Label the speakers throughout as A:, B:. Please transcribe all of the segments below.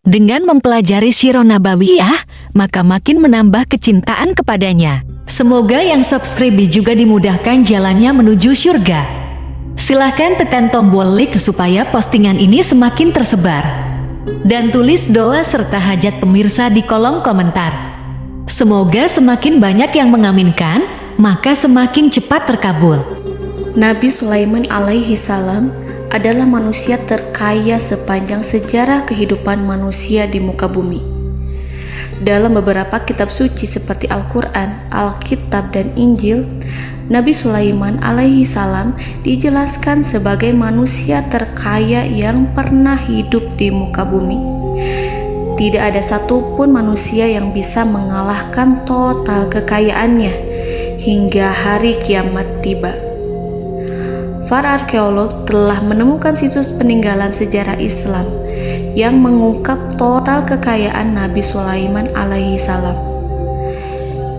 A: Dengan mempelajari Sirah Nabawiyah, maka makin menambah kecintaan kepadanya. Semoga yang subscribe juga dimudahkan jalannya menuju surga. Silahkan tekan tombol like supaya postingan ini semakin tersebar. Dan tulis doa serta hajat pemirsa di kolom komentar. Semoga semakin banyak yang mengaminkan, maka semakin cepat terkabul.
B: Nabi Sulaiman alaihi salam adalah manusia terkaya sepanjang sejarah kehidupan manusia di muka bumi. Dalam beberapa kitab suci seperti Al-Quran, Alkitab, dan Injil, Nabi Sulaiman alaihi salam dijelaskan sebagai manusia terkaya yang pernah hidup di muka bumi. Tidak ada satupun manusia yang bisa mengalahkan total kekayaannya hingga hari kiamat tiba. Para arkeolog telah menemukan situs peninggalan sejarah Islam yang mengungkap total kekayaan Nabi Sulaiman alaihi salam.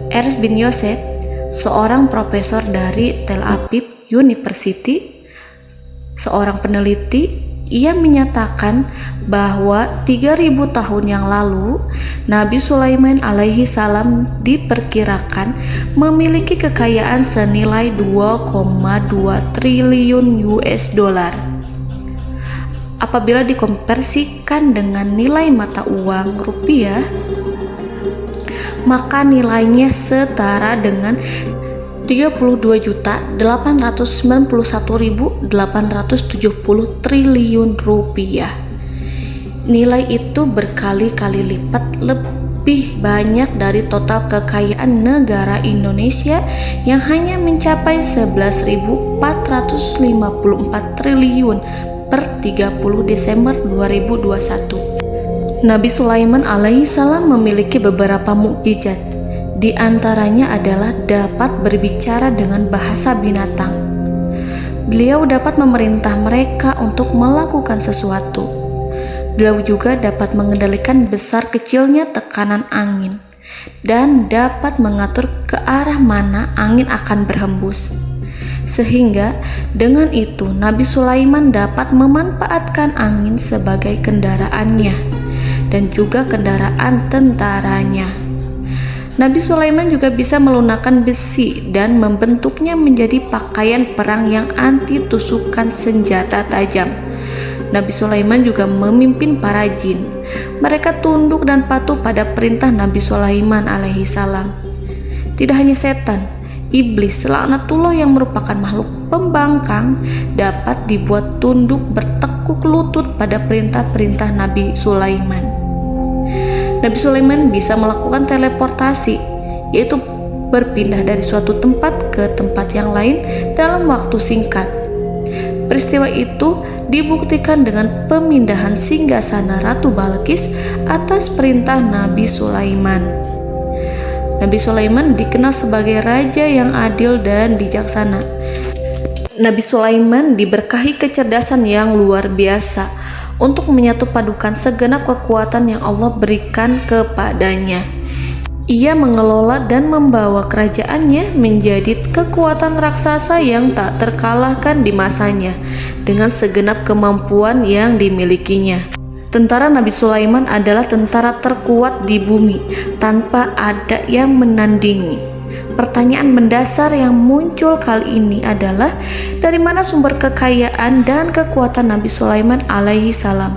B: Ernst bin Yosef, seorang profesor dari Tel Aviv University, seorang peneliti, ia menyatakan bahwa 3000 tahun yang lalu Nabi Sulaiman alaihi salam diperkirakan memiliki kekayaan senilai 2,2 triliun US dollar. Apabila dikonversikan dengan nilai mata uang rupiah, maka nilainya setara dengan 32.891.870 triliun rupiah. Nilai itu berkali-kali lipat lebih banyak dari total kekayaan negara Indonesia yang hanya mencapai 11.454 triliun per 30 Desember 2021. Nabi Sulaiman alaihi salam memiliki beberapa mukjizat. Di antaranya adalah dapat berbicara dengan bahasa binatang. Beliau dapat memerintah mereka untuk melakukan sesuatu. Beliau juga dapat mengendalikan besar kecilnya tekanan angin dan dapat mengatur ke arah mana angin akan berhembus. Sehingga dengan itu Nabi Sulaiman dapat memanfaatkan angin sebagai kendaraannya dan juga kendaraan tentaranya. Nabi Sulaiman juga bisa melunakkan besi dan membentuknya menjadi pakaian perang yang anti tusukan senjata tajam. Nabi Sulaiman juga memimpin para jin. Mereka tunduk dan patuh pada perintah Nabi Sulaiman alaihi salam. Tidak hanya setan, iblis laknatullah yang merupakan makhluk pembangkang dapat dibuat tunduk bertekuk lutut pada perintah-perintah Nabi Sulaiman. Nabi Sulaiman bisa melakukan teleportasi, yaitu berpindah dari suatu tempat ke tempat yang lain dalam waktu singkat. Peristiwa itu dibuktikan dengan pemindahan singgasana Ratu Balqis atas perintah Nabi Sulaiman. Nabi Sulaiman dikenal sebagai raja yang adil dan bijaksana. Nabi Sulaiman diberkahi kecerdasan yang luar biasa untuk menyatupadukan segenap kekuatan yang Allah berikan kepadanya. Ia mengelola dan membawa kerajaannya menjadi kekuatan raksasa yang tak terkalahkan di masanya dengan segenap kemampuan yang dimilikinya. Tentara Nabi Sulaiman adalah tentara terkuat di bumi tanpa ada yang menandingi. Pertanyaan mendasar yang muncul kali ini adalah dari mana sumber kekayaan dan kekuatan Nabi Sulaiman alaihi salam?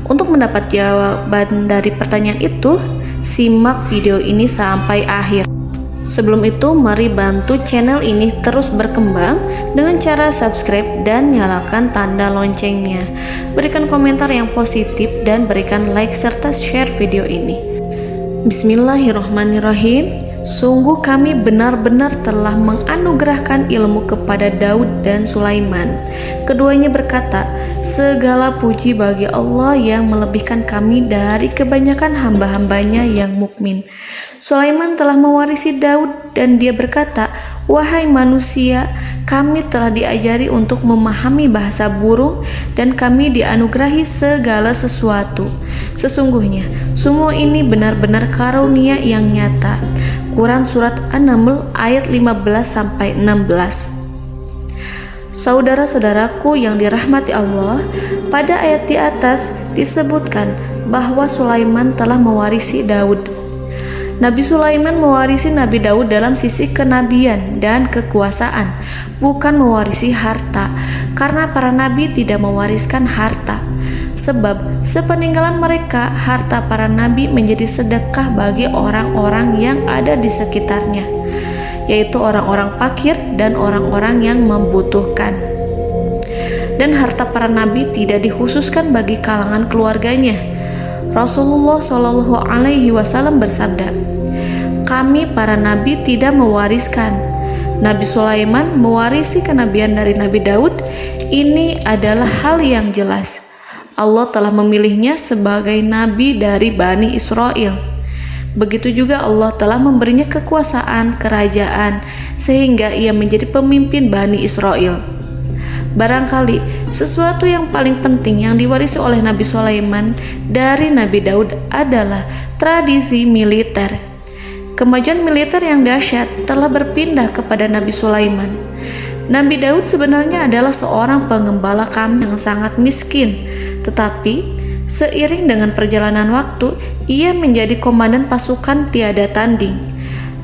B: Untuk mendapat jawaban dari pertanyaan itu, simak video ini sampai akhir. Sebelum itu, mari bantu channel ini terus berkembang dengan cara subscribe dan nyalakan tanda loncengnya. Berikan komentar yang positif dan berikan like serta share video ini. Bismillahirrahmanirrahim. Sungguh kami benar-benar telah menganugerahkan ilmu kepada Daud dan Sulaiman. Keduanya berkata, segala puji bagi Allah yang melebihkan kami dari kebanyakan hamba-hambanya yang mukmin. Sulaiman telah mewarisi Daud dan dia berkata, wahai manusia, kami telah diajari untuk memahami bahasa burung dan kami dianugerahi segala sesuatu. Sesungguhnya, semua ini benar-benar karunia yang nyata. Quran Surat An-Naml ayat 15-16. Saudara-saudaraku yang dirahmati Allah, pada ayat di atas disebutkan bahwa Sulaiman telah mewarisi Daud. Nabi Sulaiman mewarisi Nabi Daud dalam sisi kenabian dan kekuasaan, bukan mewarisi harta, karena para nabi tidak mewariskan harta. Sebab sepeninggalan mereka, harta para nabi menjadi sedekah bagi orang-orang yang ada di sekitarnya, yaitu orang-orang fakir dan orang-orang yang membutuhkan. Dan harta para nabi tidak dikhususkan bagi kalangan keluarganya. Rasulullah Shallallahu Alaihi Wasallam bersabda, "Kami para nabi tidak mewariskan." Nabi Sulaiman mewarisi kenabian dari Nabi Daud. Ini adalah hal yang jelas. Allah telah memilihnya sebagai nabi dari Bani Israel. Begitu juga Allah telah memberinya kekuasaan kerajaan sehingga ia menjadi pemimpin Bani Israel. Barangkali sesuatu yang paling penting yang diwarisi oleh Nabi Sulaiman dari Nabi Daud adalah tradisi militer. Kemajuan militer yang dahsyat telah berpindah kepada Nabi Sulaiman. Nabi Daud sebenarnya adalah seorang pengembala kambing yang sangat miskin, tetapi seiring dengan perjalanan waktu, ia menjadi komandan pasukan tiada tanding.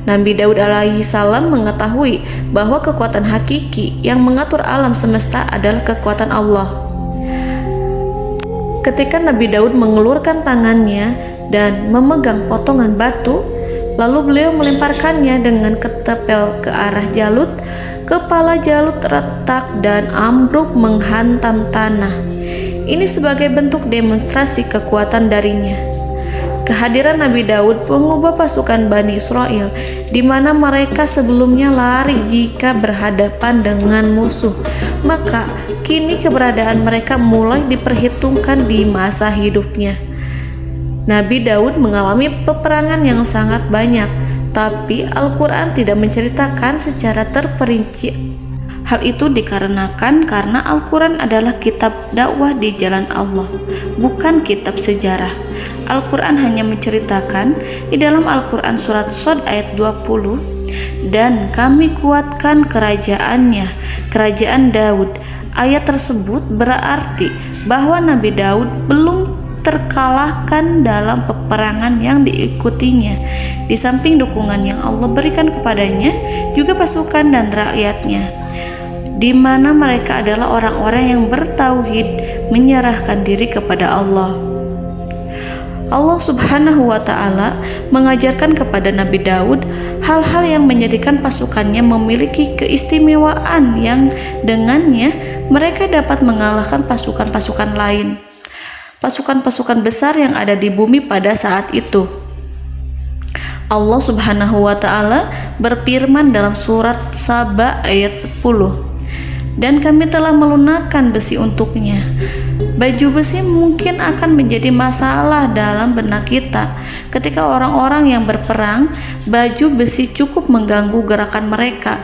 B: Nabi Daud alaihi salam mengetahui bahwa kekuatan hakiki yang mengatur alam semesta adalah kekuatan Allah. Ketika Nabi Daud mengelurkan tangannya dan memegang potongan batu, lalu beliau melemparkannya dengan ketepel ke arah Jalut, kepala Jalut retak dan ambruk menghantam tanah. Ini sebagai bentuk demonstrasi kekuatan darinya. Kehadiran Nabi Daud mengubah pasukan Bani Israel, di mana mereka sebelumnya lari jika berhadapan dengan musuh. Maka kini keberadaan mereka mulai diperhitungkan di masa hidupnya. Nabi Daud mengalami peperangan yang sangat banyak, tapi Al-Quran tidak menceritakan secara terperinci. Hal itu dikarenakan karena Al-Quran adalah kitab dakwah di jalan Allah, bukan kitab sejarah. Al-Quran hanya menceritakan di dalam Al-Quran surat Shad ayat 20, "Dan kami kuatkan kerajaannya, kerajaan Daud." Ayat tersebut berarti bahwa Nabi Daud belum terkalahkan dalam peperangan yang diikutinya. Di samping dukungan yang Allah berikan kepadanya, juga pasukan dan rakyatnya, di mana mereka adalah orang-orang yang bertauhid, menyerahkan diri kepada Allah. Allah Subhanahu wa Ta'ala mengajarkan kepada Nabi Daud hal-hal yang menjadikan pasukannya memiliki keistimewaan yang dengannya mereka dapat mengalahkan pasukan-pasukan lain, pasukan-pasukan besar yang ada di bumi pada saat itu. Allah Subhanahu wa Ta'ala berfirman dalam surat Saba ayat 10, "Dan kami telah melunakkan besi untuknya." Baju besi mungkin akan menjadi masalah dalam benak kita. Ketika orang-orang yang berperang, baju besi cukup mengganggu gerakan mereka.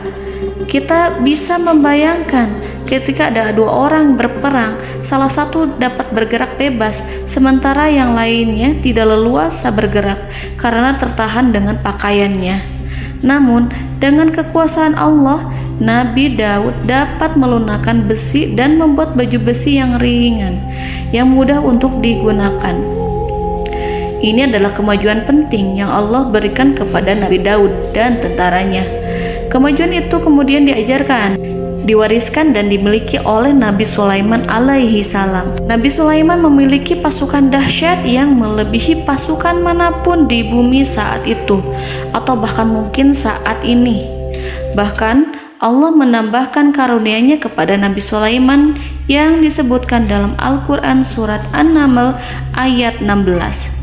B: Kita bisa membayangkan ketika ada dua orang berperang, salah satu dapat bergerak bebas, sementara yang lainnya tidak leluasa bergerak karena tertahan dengan pakaiannya. Namun, dengan kekuasaan Allah, Nabi Daud dapat melunakkan besi dan membuat baju besi yang ringan, yang mudah untuk digunakan. Ini adalah kemajuan penting yang Allah berikan kepada Nabi Daud dan tentaranya. Kemajuan itu kemudian diajarkan, diwariskan dan dimiliki oleh Nabi Sulaiman alaihi salam. Nabi Sulaiman memiliki pasukan dahsyat yang melebihi pasukan manapun di bumi saat itu, atau bahkan mungkin saat ini. Bahkan Allah menambahkan karunia-Nya kepada Nabi Sulaiman yang disebutkan dalam Al-Quran surat An-Naml ayat 16.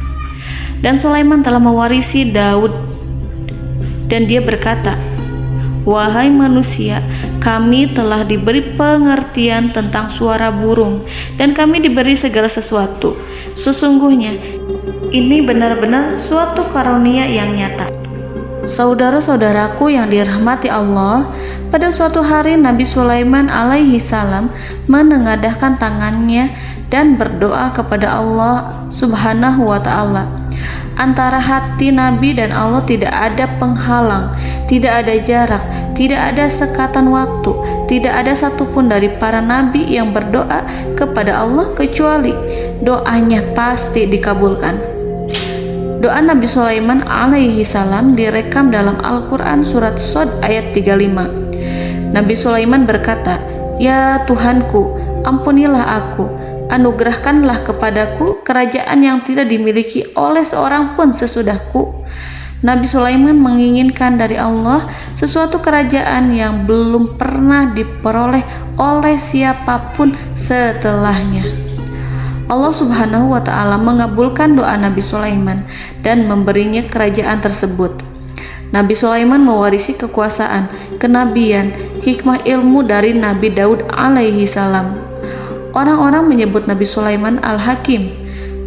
B: Dan Sulaiman telah mewarisi Daud, dan dia berkata, "Wahai manusia, kami telah diberi pengertian tentang suara burung, dan kami diberi segala sesuatu. Sesungguhnya ini benar-benar suatu karunia yang nyata." Saudara-saudaraku yang dirahmati Allah, pada suatu hari Nabi Sulaiman alaihi salam menengadahkan tangannya dan berdoa kepada Allah Subhanahu wa Ta'ala. Antara hati Nabi dan Allah tidak ada penghalang, tidak ada jarak, tidak ada sekatan waktu, tidak ada satupun dari para nabi yang berdoa kepada Allah kecuali doanya pasti dikabulkan. Doa Nabi Sulaiman alaihi salam direkam dalam Al-Quran surat Shad ayat 35. Nabi Sulaiman berkata, "Ya Tuhanku, ampunilah aku, anugerahkanlah kepadaku kerajaan yang tidak dimiliki oleh seorang pun sesudahku." Nabi Sulaiman menginginkan dari Allah sesuatu kerajaan yang belum pernah diperoleh oleh siapapun setelahnya. Allah Subhanahu wa Ta'ala mengabulkan doa Nabi Sulaiman dan memberinya kerajaan tersebut. Nabi Sulaiman mewarisi kekuasaan, kenabian, hikmah ilmu dari Nabi Daud alaihi salam. Orang-orang menyebut Nabi Sulaiman Al-Hakim,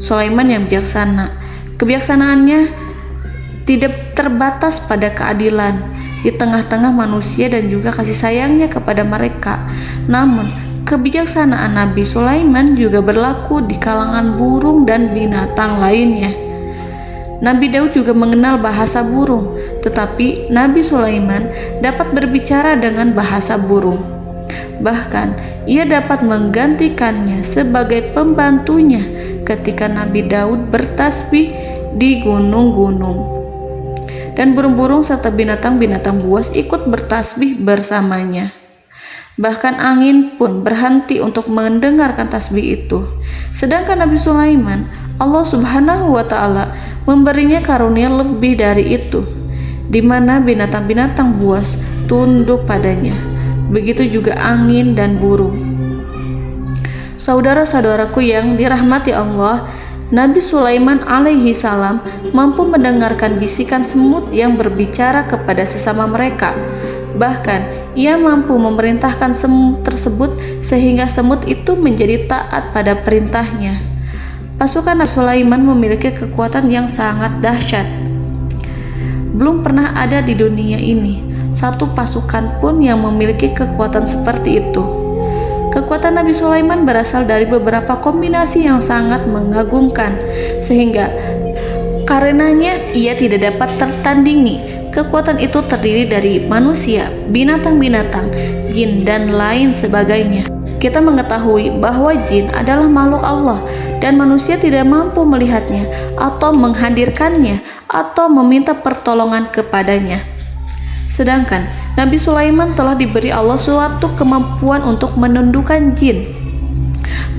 B: Sulaiman yang bijaksana. Kebijaksanaannya tidak terbatas pada keadilan di tengah-tengah manusia dan juga kasih sayangnya kepada mereka. Namun, kebijaksanaan Nabi Sulaiman juga berlaku di kalangan burung dan binatang lainnya. Nabi Daud juga mengenal bahasa burung, tetapi Nabi Sulaiman dapat berbicara dengan bahasa burung. Bahkan, ia dapat menggantikannya sebagai pembantunya ketika Nabi Daud bertasbih di gunung-gunung. Dan burung-burung serta binatang-binatang buas ikut bertasbih bersamanya. Bahkan angin pun berhenti untuk mendengarkan tasbih itu. Sedangkan Nabi Sulaiman, Allah Subhanahu wa Ta'ala memberinya karunia lebih dari itu, di mana binatang-binatang buas tunduk padanya. Begitu juga angin dan burung. Saudara-saudaraku yang dirahmati Allah, Nabi Sulaiman alaihi salam mampu mendengarkan bisikan semut yang berbicara kepada sesama mereka. Bahkan, ia mampu memerintahkan semut tersebut sehingga semut itu menjadi taat pada perintahnya. Pasukan Nabi Sulaiman memiliki kekuatan yang sangat dahsyat. Belum pernah ada di dunia ini satu pasukan pun yang memiliki kekuatan seperti itu. Kekuatan Nabi Sulaiman berasal dari beberapa kombinasi yang sangat mengagumkan, sehingga karenanya ia tidak dapat tertandingi. Kekuatan itu terdiri dari manusia, binatang-binatang, jin, dan lain sebagainya. Kita mengetahui bahwa jin adalah makhluk Allah dan manusia tidak mampu melihatnya atau menghadirkannya atau meminta pertolongan kepadanya. Sedangkan Nabi Sulaiman telah diberi Allah suatu kemampuan untuk menundukkan jin,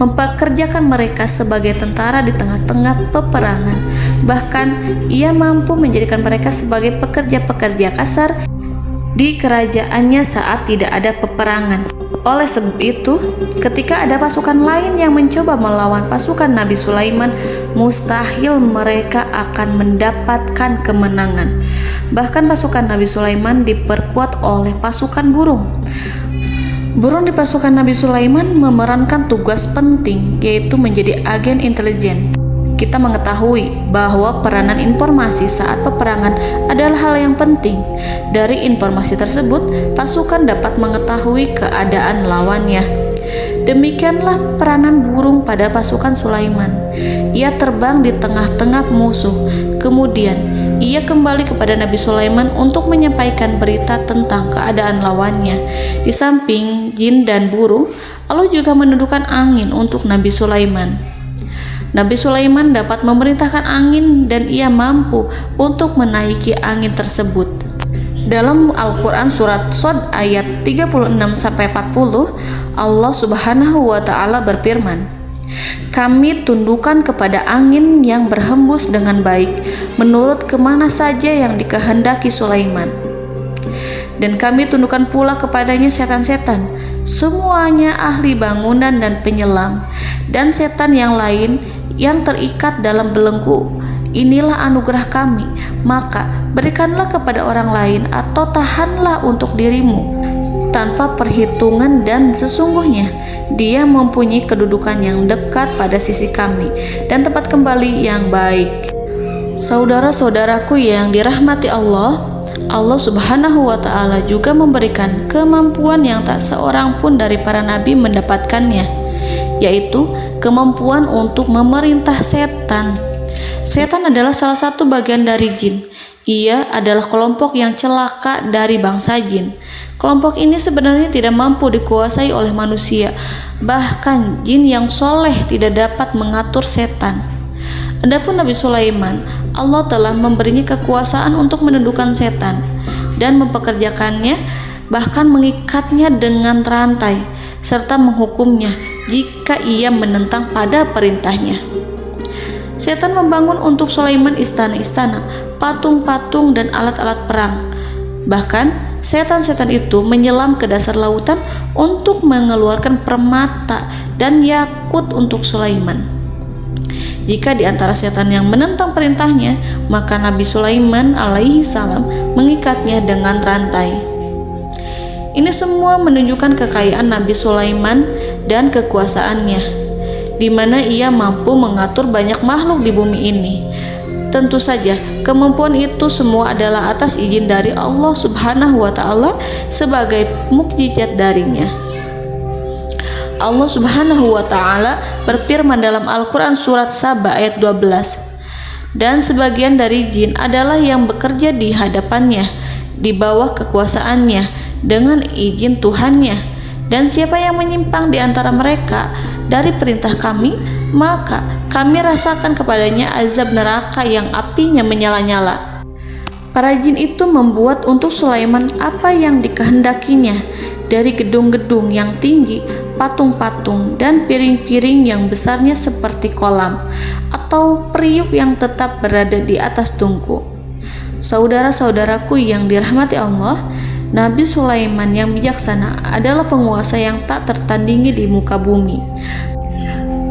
B: mempekerjakan mereka sebagai tentara di tengah-tengah peperangan. Bahkan ia mampu menjadikan mereka sebagai pekerja-pekerja kasar di kerajaannya saat tidak ada peperangan. Oleh sebab itu, ketika ada pasukan lain yang mencoba melawan pasukan Nabi Sulaiman, mustahil mereka akan mendapatkan kemenangan. Bahkan pasukan Nabi Sulaiman diperkuat oleh pasukan burung. Burung di pasukan Nabi Sulaiman memerankan tugas penting, yaitu menjadi agen intelijen. Kita mengetahui bahwa peranan informasi saat peperangan adalah hal yang penting. Dari informasi tersebut, pasukan dapat mengetahui keadaan lawannya. Demikianlah peranan burung pada pasukan Sulaiman. Ia terbang di tengah-tengah musuh. Kemudian, ia kembali kepada Nabi Sulaiman untuk menyampaikan berita tentang keadaan lawannya. Di samping jin dan burung, Allah juga menundukkan angin untuk Nabi Sulaiman. Nabi Sulaiman dapat memerintahkan angin dan ia mampu untuk menaiki angin tersebut. Dalam Al-Quran surat Shad ayat 36-40, Allah Subhanahu wa Ta'ala berfirman, "Kami tundukkan kepada angin yang berhembus dengan baik menurut kemana saja yang dikehendaki Sulaiman. Dan kami tundukkan pula kepadanya setan-setan, semuanya ahli bangunan dan penyelam, dan setan yang lain yang terikat dalam belenggu. Inilah anugerah kami, maka berikanlah kepada orang lain atau tahanlah untuk dirimu tanpa perhitungan, dan sesungguhnya dia mempunyai kedudukan yang dekat pada sisi kami dan tempat kembali yang baik." Saudara-saudaraku yang dirahmati Allah, Allah Subhanahu wa Ta'ala juga memberikan kemampuan yang tak seorang pun dari para nabi mendapatkannya, yaitu kemampuan untuk memerintah setan. Setan adalah salah satu bagian dari jin. Ia adalah kelompok yang celaka dari bangsa jin. Kelompok ini sebenarnya tidak mampu dikuasai oleh manusia, bahkan jin yang soleh tidak dapat mengatur setan. Adapun Nabi Sulaiman, Allah telah memberinya kekuasaan untuk menundukkan setan dan mempekerjakannya, bahkan mengikatnya dengan rantai serta menghukumnya jika ia menentang pada perintahnya. Setan membangun untuk Sulaiman istana-istana, patung-patung dan alat-alat perang. Bahkan setan-setan itu menyelam ke dasar lautan untuk mengeluarkan permata dan yakut untuk Sulaiman. Jika di antara setan yang menentang perintahnya, maka Nabi Sulaiman alaihi salam mengikatnya dengan rantai. Ini semua menunjukkan kekayaan Nabi Sulaiman dan kekuasaannya, di mana ia mampu mengatur banyak makhluk di bumi ini. Tentu saja, kemampuan itu semua adalah atas izin dari Allah Subhanahu wa Ta'ala sebagai mukjizat darinya. Allah Subhanahu wa Ta'ala berfirman dalam Al-Quran surat Saba ayat 12, dan sebagian dari jin adalah yang bekerja di hadapannya di bawah kekuasaannya dengan izin Tuhannya, dan siapa yang menyimpang di antara mereka dari perintah kami, maka kami rasakan kepadanya azab neraka yang apinya menyala-nyala. Para jin itu membuat untuk Sulaiman apa yang dikehendakinya, dari gedung-gedung yang tinggi, patung-patung, dan piring-piring yang besarnya seperti kolam, atau periuk yang tetap berada di atas tungku. Saudara-saudaraku yang dirahmati Allah, Nabi Sulaiman yang bijaksana adalah penguasa yang tak tertandingi di muka bumi.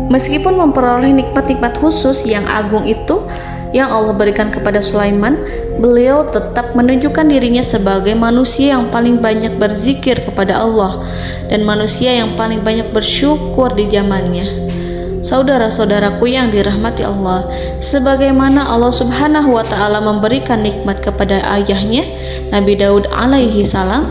B: Meskipun memperoleh nikmat-nikmat khusus yang agung itu yang Allah berikan kepada Sulaiman, beliau tetap menunjukkan dirinya sebagai manusia yang paling banyak berzikir kepada Allah dan manusia yang paling banyak bersyukur di zamannya. Saudara-saudaraku yang dirahmati Allah, sebagaimana Allah Subhanahu wa Ta'ala memberikan nikmat kepada ayahnya Nabi Daud alaihi salam,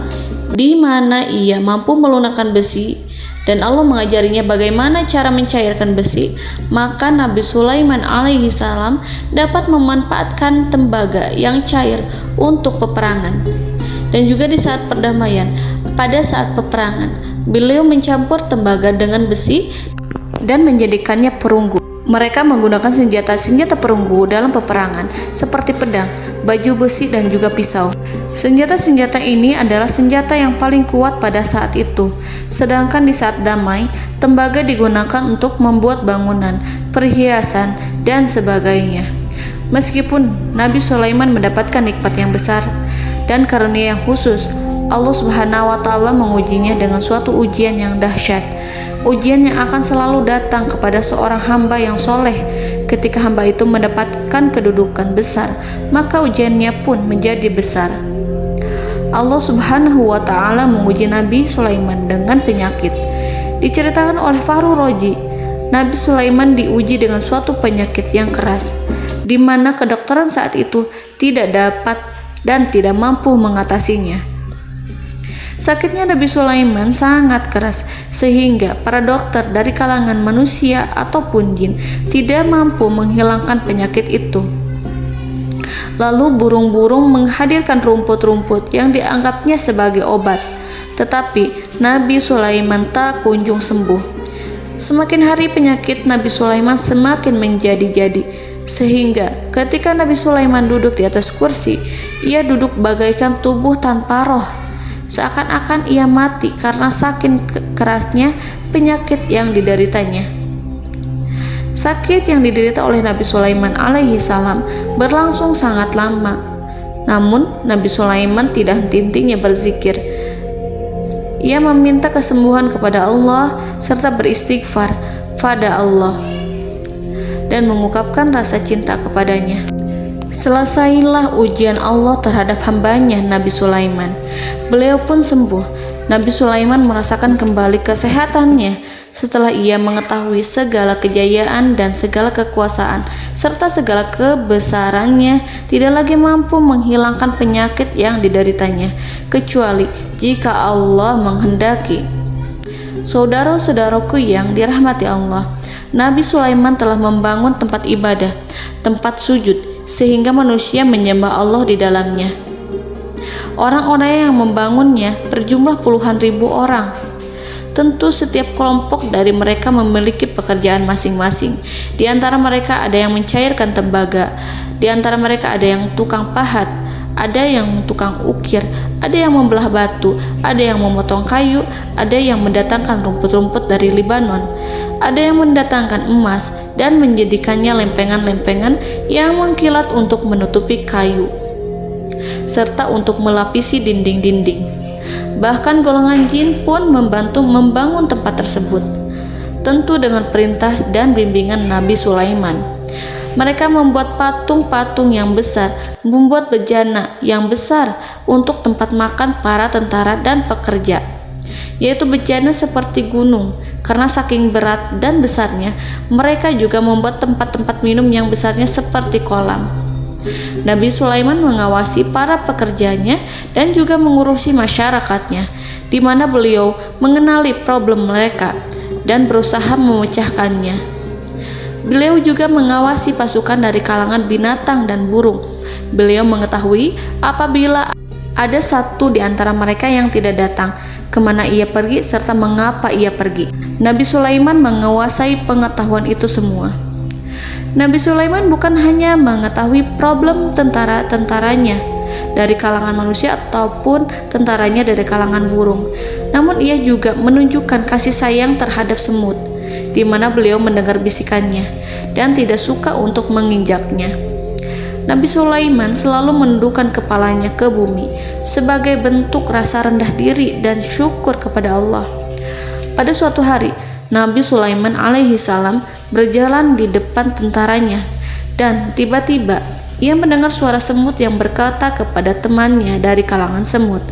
B: di mana ia mampu melunakkan besi dan Allah mengajarinya bagaimana cara mencairkan besi, maka Nabi Sulaiman alaihi salam dapat memanfaatkan tembaga yang cair untuk peperangan. Dan juga di saat perdamaian, pada saat peperangan, beliau mencampur tembaga dengan besi dan menjadikannya perunggu. Mereka menggunakan senjata-senjata perunggu dalam peperangan seperti pedang, baju besi, dan juga pisau. Senjata-senjata ini adalah senjata yang paling kuat pada saat itu. Sedangkan di saat damai, tembaga digunakan untuk membuat bangunan, perhiasan, dan sebagainya. Meskipun Nabi Sulaiman mendapatkan nikmat yang besar dan karunia yang khusus, Allah Subhanahu wa Ta'ala mengujinya dengan suatu ujian yang dahsyat. Ujian yang akan selalu datang kepada seorang hamba yang soleh. Ketika hamba itu mendapatkan kedudukan besar, maka ujiannya pun menjadi besar. Allah Subhanahu wa Ta'ala menguji Nabi Sulaiman dengan penyakit. Diceritakan oleh Fahru Roji, Nabi Sulaiman diuji dengan suatu penyakit yang keras, di mana kedokteran saat itu tidak dapat dan tidak mampu mengatasinya. Sakitnya Nabi Sulaiman sangat keras sehingga para dokter dari kalangan manusia ataupun jin tidak mampu menghilangkan penyakit itu. Lalu burung-burung menghadirkan rumput-rumput yang dianggapnya sebagai obat, tetapi Nabi Sulaiman tak kunjung sembuh. Semakin hari penyakit Nabi Sulaiman semakin menjadi-jadi, sehingga ketika Nabi Sulaiman duduk di atas kursi, ia duduk bagaikan tubuh tanpa roh. Seakan-akan ia mati karena saking kerasnya penyakit yang dideritanya. Sakit yang diderita oleh Nabi Sulaiman alaihi salam berlangsung sangat lama. Namun Nabi Sulaiman tidak henti-hentinya berzikir. Ia meminta kesembuhan kepada Allah serta beristighfar pada Allah dan mengungkapkan rasa cinta kepadanya. Selesailah ujian Allah terhadap hambanya Nabi Sulaiman. Beliau pun sembuh. Nabi Sulaiman merasakan kembali kesehatannya setelah ia mengetahui segala kejayaan dan segala kekuasaan serta segala kebesarannya tidak lagi mampu menghilangkan penyakit yang dideritanya kecuali jika Allah menghendaki. Saudara-saudaraku yang dirahmati Allah, Nabi Sulaiman telah membangun tempat ibadah, tempat sujud, sehingga manusia menyembah Allah di dalamnya. Orang-orang yang membangunnya berjumlah puluhan ribu orang. Tentu setiap kelompok dari mereka memiliki pekerjaan masing-masing. Di antara mereka ada yang mencairkan tembaga, di antara mereka ada yang tukang pahat, ada yang tukang ukir, ada yang membelah batu, ada yang memotong kayu, ada yang mendatangkan rumput-rumput dari Libanon, ada yang mendatangkan emas dan menjadikannya lempengan-lempengan yang mengkilat untuk menutupi kayu, serta untuk melapisi dinding-dinding. Bahkan golongan jin pun membantu membangun tempat tersebut, tentu dengan perintah dan bimbingan Nabi Sulaiman. Mereka membuat patung-patung yang besar, membuat bejana yang besar untuk tempat makan para tentara dan pekerja, yaitu bejana seperti gunung. Karena saking berat dan besarnya, mereka juga membuat tempat-tempat minum yang besarnya seperti kolam. Nabi Sulaiman mengawasi para pekerjanya dan juga mengurusi masyarakatnya, di mana beliau mengenali problem mereka dan berusaha memecahkannya. Beliau juga mengawasi pasukan dari kalangan binatang dan burung. Beliau mengetahui apabila ada satu di antara mereka yang tidak datang, kemana ia pergi serta mengapa ia pergi. Nabi Sulaiman menguasai pengetahuan itu semua. Nabi Sulaiman bukan hanya mengetahui problem tentara-tentaranya dari kalangan manusia ataupun tentaranya dari kalangan burung, namun ia juga menunjukkan kasih sayang terhadap semut, di mana beliau mendengar bisikannya dan tidak suka untuk menginjaknya. Nabi Sulaiman selalu menundukkan kepalanya ke bumi sebagai bentuk rasa rendah diri dan syukur kepada Allah. Pada suatu hari, Nabi Sulaiman alaihi salam berjalan di depan tentaranya dan tiba-tiba ia mendengar suara semut yang berkata kepada temannya dari kalangan semut.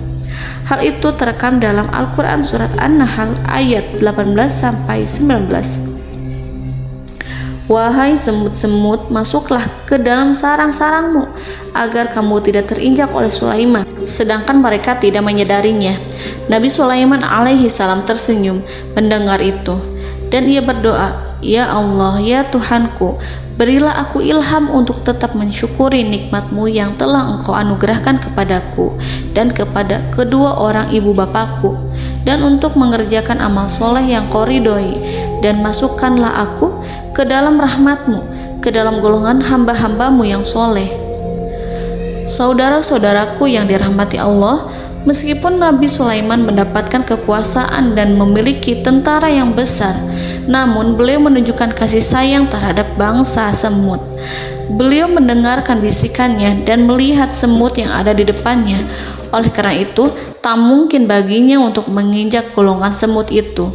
B: Hal itu terekam dalam Al-Quran surat An-Nahl ayat 18-19. Wahai semut-semut, masuklah ke dalam sarang-sarangmu agar kamu tidak terinjak oleh Sulaiman, sedangkan mereka tidak menyadarinya. Nabi Sulaiman alaihi salam tersenyum mendengar itu dan ia berdoa, "Ya Allah, ya Tuhanku, berilah aku ilham untuk tetap mensyukuri nikmat-Mu yang telah Engkau anugerahkan kepadaku dan kepada kedua orang ibu bapakku, dan untuk mengerjakan amal soleh yang Kau ridhoi, dan masukkanlah aku ke dalam rahmat-Mu, ke dalam golongan hamba-hamba-Mu yang soleh." Saudara-saudaraku yang dirahmati Allah, meskipun Nabi Sulaiman mendapatkan kekuasaan dan memiliki tentara yang besar, namun beliau menunjukkan kasih sayang terhadap bangsa semut. Beliau mendengarkan bisikannya dan melihat semut yang ada di depannya. Oleh karena itu, tak mungkin baginya untuk menginjak golongan semut itu.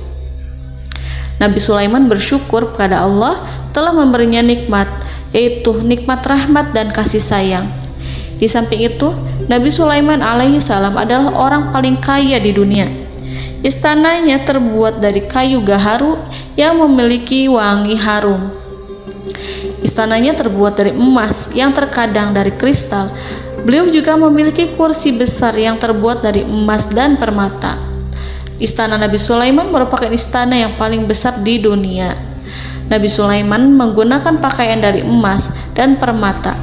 B: Nabi Sulaiman bersyukur kepada Allah telah memberinya nikmat, yaitu nikmat rahmat dan kasih sayang. Di samping itu, Nabi Sulaiman alaihi salam adalah orang paling kaya di dunia. Istananya terbuat dari kayu gaharu yang memiliki wangi harum. Istananya terbuat dari emas yang terkadang dari kristal. Beliau juga memiliki kursi besar yang terbuat dari emas dan permata. Istana Nabi Sulaiman merupakan istana yang paling besar di dunia. Nabi Sulaiman menggunakan pakaian dari emas dan permata.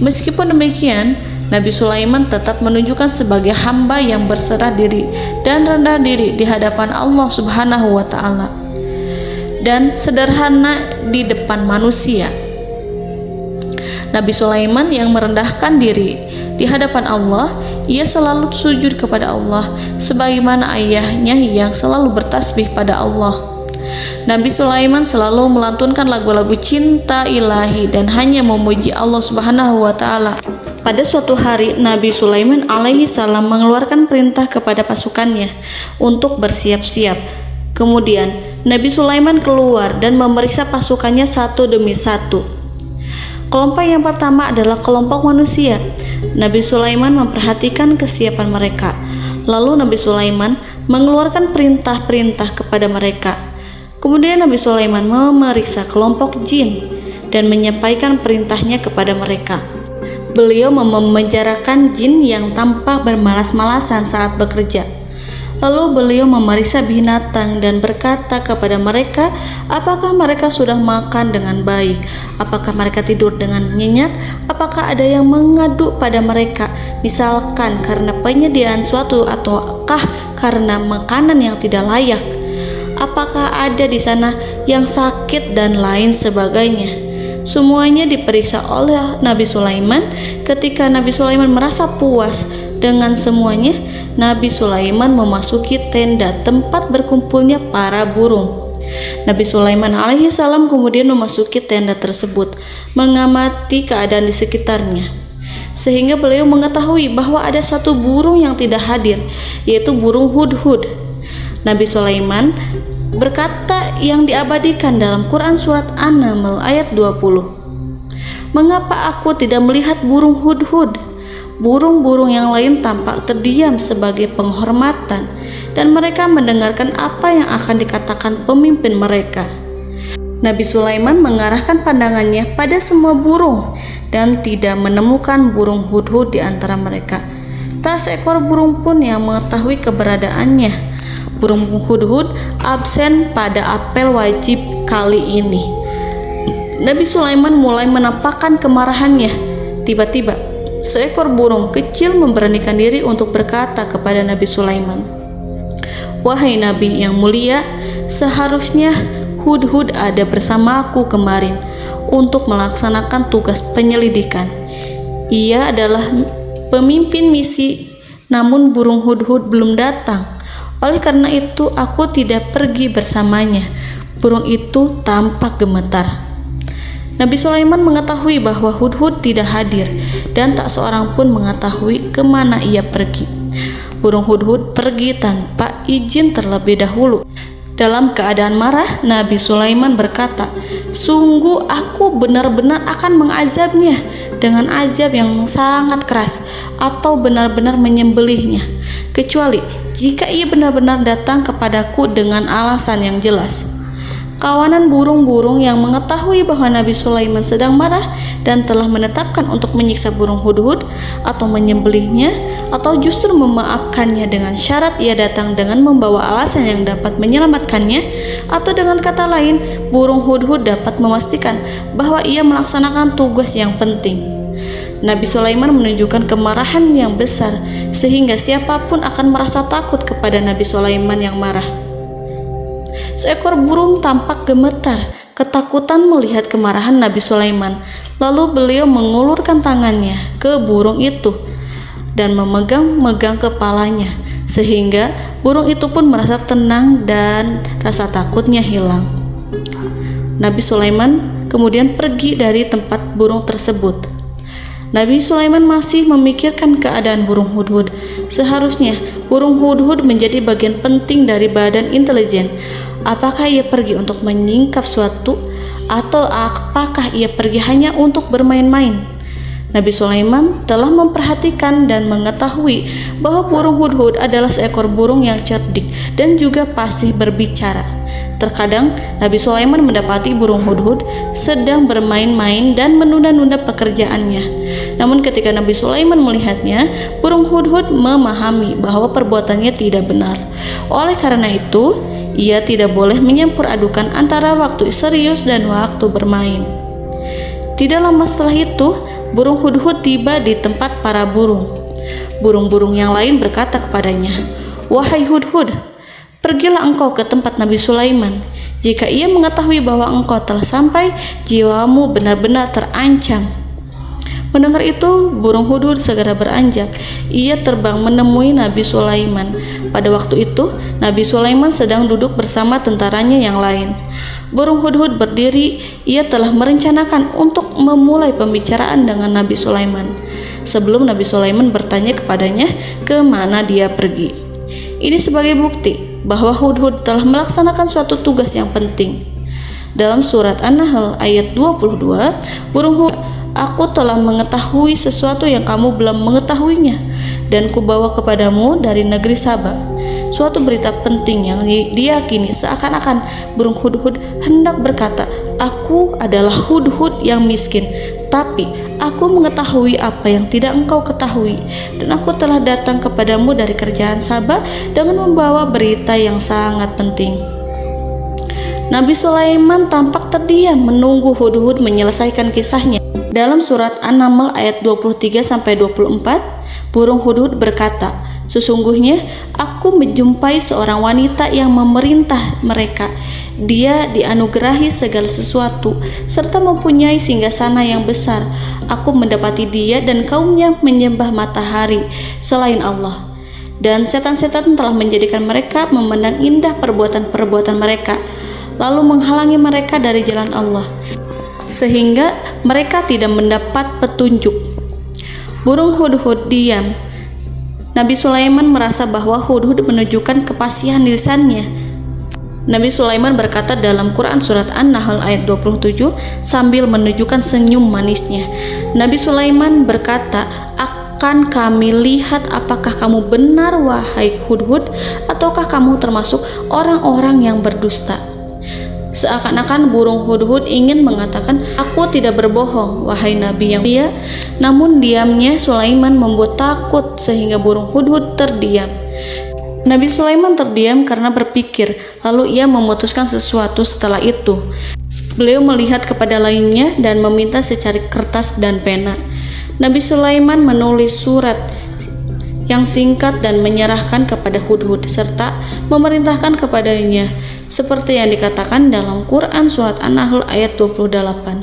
B: Meskipun demikian, Nabi Sulaiman tetap menunjukkan sebagai hamba yang berserah diri dan rendah diri di hadapan Allah Subhanahu wa Ta'ala, dan sederhana di depan manusia. Nabi Sulaiman yang merendahkan diri di hadapan Allah, ia selalu sujud kepada Allah sebagaimana ayahnya yang selalu bertasbih pada Allah. Nabi Sulaiman selalu melantunkan lagu-lagu cinta ilahi dan hanya memuji Allah Subhanahu wa Ta'ala. Pada suatu hari, Nabi Sulaiman alaihi salam mengeluarkan perintah kepada pasukannya untuk bersiap-siap. Kemudian Nabi Sulaiman keluar dan memeriksa pasukannya satu demi satu. Kelompok yang pertama adalah kelompok manusia. Nabi Sulaiman memperhatikan kesiapan mereka. Lalu Nabi Sulaiman mengeluarkan perintah-perintah kepada mereka. Kemudian Nabi Sulaiman memeriksa kelompok jin dan menyampaikan perintahnya kepada mereka. Beliau memenjarakan jin yang tampak bermalas-malasan saat bekerja. Lalu beliau memeriksa binatang dan berkata kepada mereka, apakah mereka sudah makan dengan baik? Apakah mereka tidur dengan nyenyak? Apakah ada yang mengadu pada mereka, misalkan karena penyediaan suatu ataukah karena makanan yang tidak layak? Apakah ada di sana yang sakit dan lain sebagainya? Semuanya diperiksa oleh Nabi Sulaiman. Ketika Nabi Sulaiman merasa puas dengan semuanya, Nabi Sulaiman memasuki tenda tempat berkumpulnya para burung. Nabi Sulaiman alaihissalam kemudian memasuki tenda tersebut, mengamati keadaan di sekitarnya, sehingga beliau mengetahui bahwa ada satu burung yang tidak hadir, yaitu burung hudhud. Nabi Sulaiman berkata yang diabadikan dalam Quran surat An-Naml ayat 20. Mengapa aku tidak melihat burung hudhud? Burung-burung yang lain tampak terdiam sebagai penghormatan, dan mereka mendengarkan apa yang akan dikatakan pemimpin mereka. Nabi Sulaiman mengarahkan pandangannya pada semua burung dan tidak menemukan burung hudhud di antara mereka. Tak seekor burung pun yang mengetahui keberadaannya. Burung hudhud absen pada apel wajib kali ini. Nabi Sulaiman mulai menampakkan kemarahannya. Tiba-tiba, seekor burung kecil memberanikan diri untuk berkata kepada Nabi Sulaiman, "Wahai Nabi yang mulia, seharusnya hudhud ada bersamaku kemarin untuk melaksanakan tugas penyelidikan. Ia adalah pemimpin misi, namun burung hudhud belum datang. Oleh karena itu aku tidak pergi bersamanya." Burung itu tampak gemetar. Nabi Sulaiman mengetahui bahwa hudhud tidak hadir dan tak seorang pun mengetahui kemana ia pergi. Burung hudhud pergi tanpa izin terlebih dahulu. Dalam keadaan marah, Nabi Sulaiman berkata, "Sungguh aku benar-benar akan mengazabnya dengan azab yang sangat keras atau benar-benar menyembelihnya, kecuali jika ia benar-benar datang kepadaku dengan alasan yang jelas." Kawanan burung-burung yang mengetahui bahwa Nabi Sulaiman sedang marah dan telah menetapkan untuk menyiksa burung hudhud atau menyembelihnya atau justru memaafkannya dengan syarat ia datang dengan membawa alasan yang dapat menyelamatkannya, atau dengan kata lain, burung hudhud dapat memastikan bahwa ia melaksanakan tugas yang penting. Nabi Sulaiman menunjukkan kemarahan yang besar sehingga siapapun akan merasa takut kepada Nabi Sulaiman yang marah. Seekor burung tampak gemetar, ketakutan melihat kemarahan Nabi Sulaiman. Lalu beliau mengulurkan tangannya ke burung itu dan memegang-megang kepalanya, sehingga burung itu pun merasa tenang dan rasa takutnya hilang. Nabi Sulaiman kemudian pergi dari tempat burung tersebut. Nabi Sulaiman masih memikirkan keadaan burung hudhud. Seharusnya burung hudhud menjadi bagian penting dari badan intelijen. Apakah ia pergi untuk menyingkap suatu, atau apakah ia pergi hanya untuk bermain-main? Nabi Sulaiman telah memperhatikan dan mengetahui bahwa burung hudhud adalah seekor burung yang cerdik dan juga fasih berbicara. Terkadang Nabi Sulaiman mendapati burung hudhud sedang bermain-main dan menunda-nunda pekerjaannya. Namun ketika Nabi Sulaiman melihatnya, burung hudhud memahami bahwa perbuatannya tidak benar. Oleh karena itu, ia tidak boleh menyampur adukan antara waktu serius dan waktu bermain. Tidak lama setelah itu, burung hudhud tiba di tempat para burung. Burung-burung yang lain berkata kepadanya, "Wahai hudhud, pergilah engkau ke tempat Nabi Sulaiman. Jika ia mengetahui bahwa engkau telah sampai, jiwamu benar-benar terancam." Mendengar itu, burung hudhud segera beranjak. Ia terbang menemui Nabi Sulaiman. Pada waktu itu, Nabi Sulaiman sedang duduk bersama tentaranya yang lain. Burung hudhud berdiri. Ia telah merencanakan untuk memulai pembicaraan dengan Nabi Sulaiman sebelum Nabi Sulaiman bertanya kepadanya kemana dia pergi. Ini sebagai bukti bahwa hudhud telah melaksanakan suatu tugas yang penting. Dalam surat An-Nahl ayat 22, burung hudhud, "Aku telah mengetahui sesuatu yang kamu belum mengetahuinya, dan kubawa kepadamu dari negeri Saba suatu berita penting yang diyakini." Seakan-akan burung hudhud hendak berkata, "Aku adalah hudhud yang miskin, tapi Aku mengetahui apa yang tidak engkau ketahui, dan aku telah datang kepadamu dari kerajaan Saba dengan membawa berita yang sangat penting. Nabi Sulaiman tampak terdiam menunggu Hudhud menyelesaikan kisahnya. Dalam surat An-Naml ayat 23-24, burung Hudhud berkata, "Sesungguhnya aku menjumpai seorang wanita yang memerintah mereka. Dia dianugerahi segala sesuatu serta mempunyai singgasana yang besar. Aku mendapati dia dan kaumnya menyembah matahari selain Allah. Dan setan-setan telah menjadikan mereka memandang indah perbuatan-perbuatan mereka, lalu menghalangi mereka dari jalan Allah, sehingga mereka tidak mendapat petunjuk." Burung Hudhud diam. Nabi Sulaiman merasa bahwa Hudhud menunjukkan kepasihan lisannya. Nabi Sulaiman berkata dalam Quran surat An-Nahl ayat 27 sambil menunjukkan senyum manisnya. Nabi Sulaiman berkata, "Akan kami lihat apakah kamu benar wahai Hudhud, ataukah kamu termasuk orang-orang yang berdusta." Seakan-akan burung Hudhud ingin mengatakan, "Aku tidak berbohong, wahai Nabi yang mulia." Namun diamnya Sulaiman membuat takut sehingga burung Hudhud terdiam. Nabi Sulaiman terdiam karena berpikir, lalu ia memutuskan sesuatu setelah itu. Beliau melihat kepada lainnya dan meminta secari kertas dan pena. Nabi Sulaiman menulis surat yang singkat dan menyerahkan kepada Hudhud serta memerintahkan kepadanya seperti yang dikatakan dalam Quran surat An-Nahl ayat 28.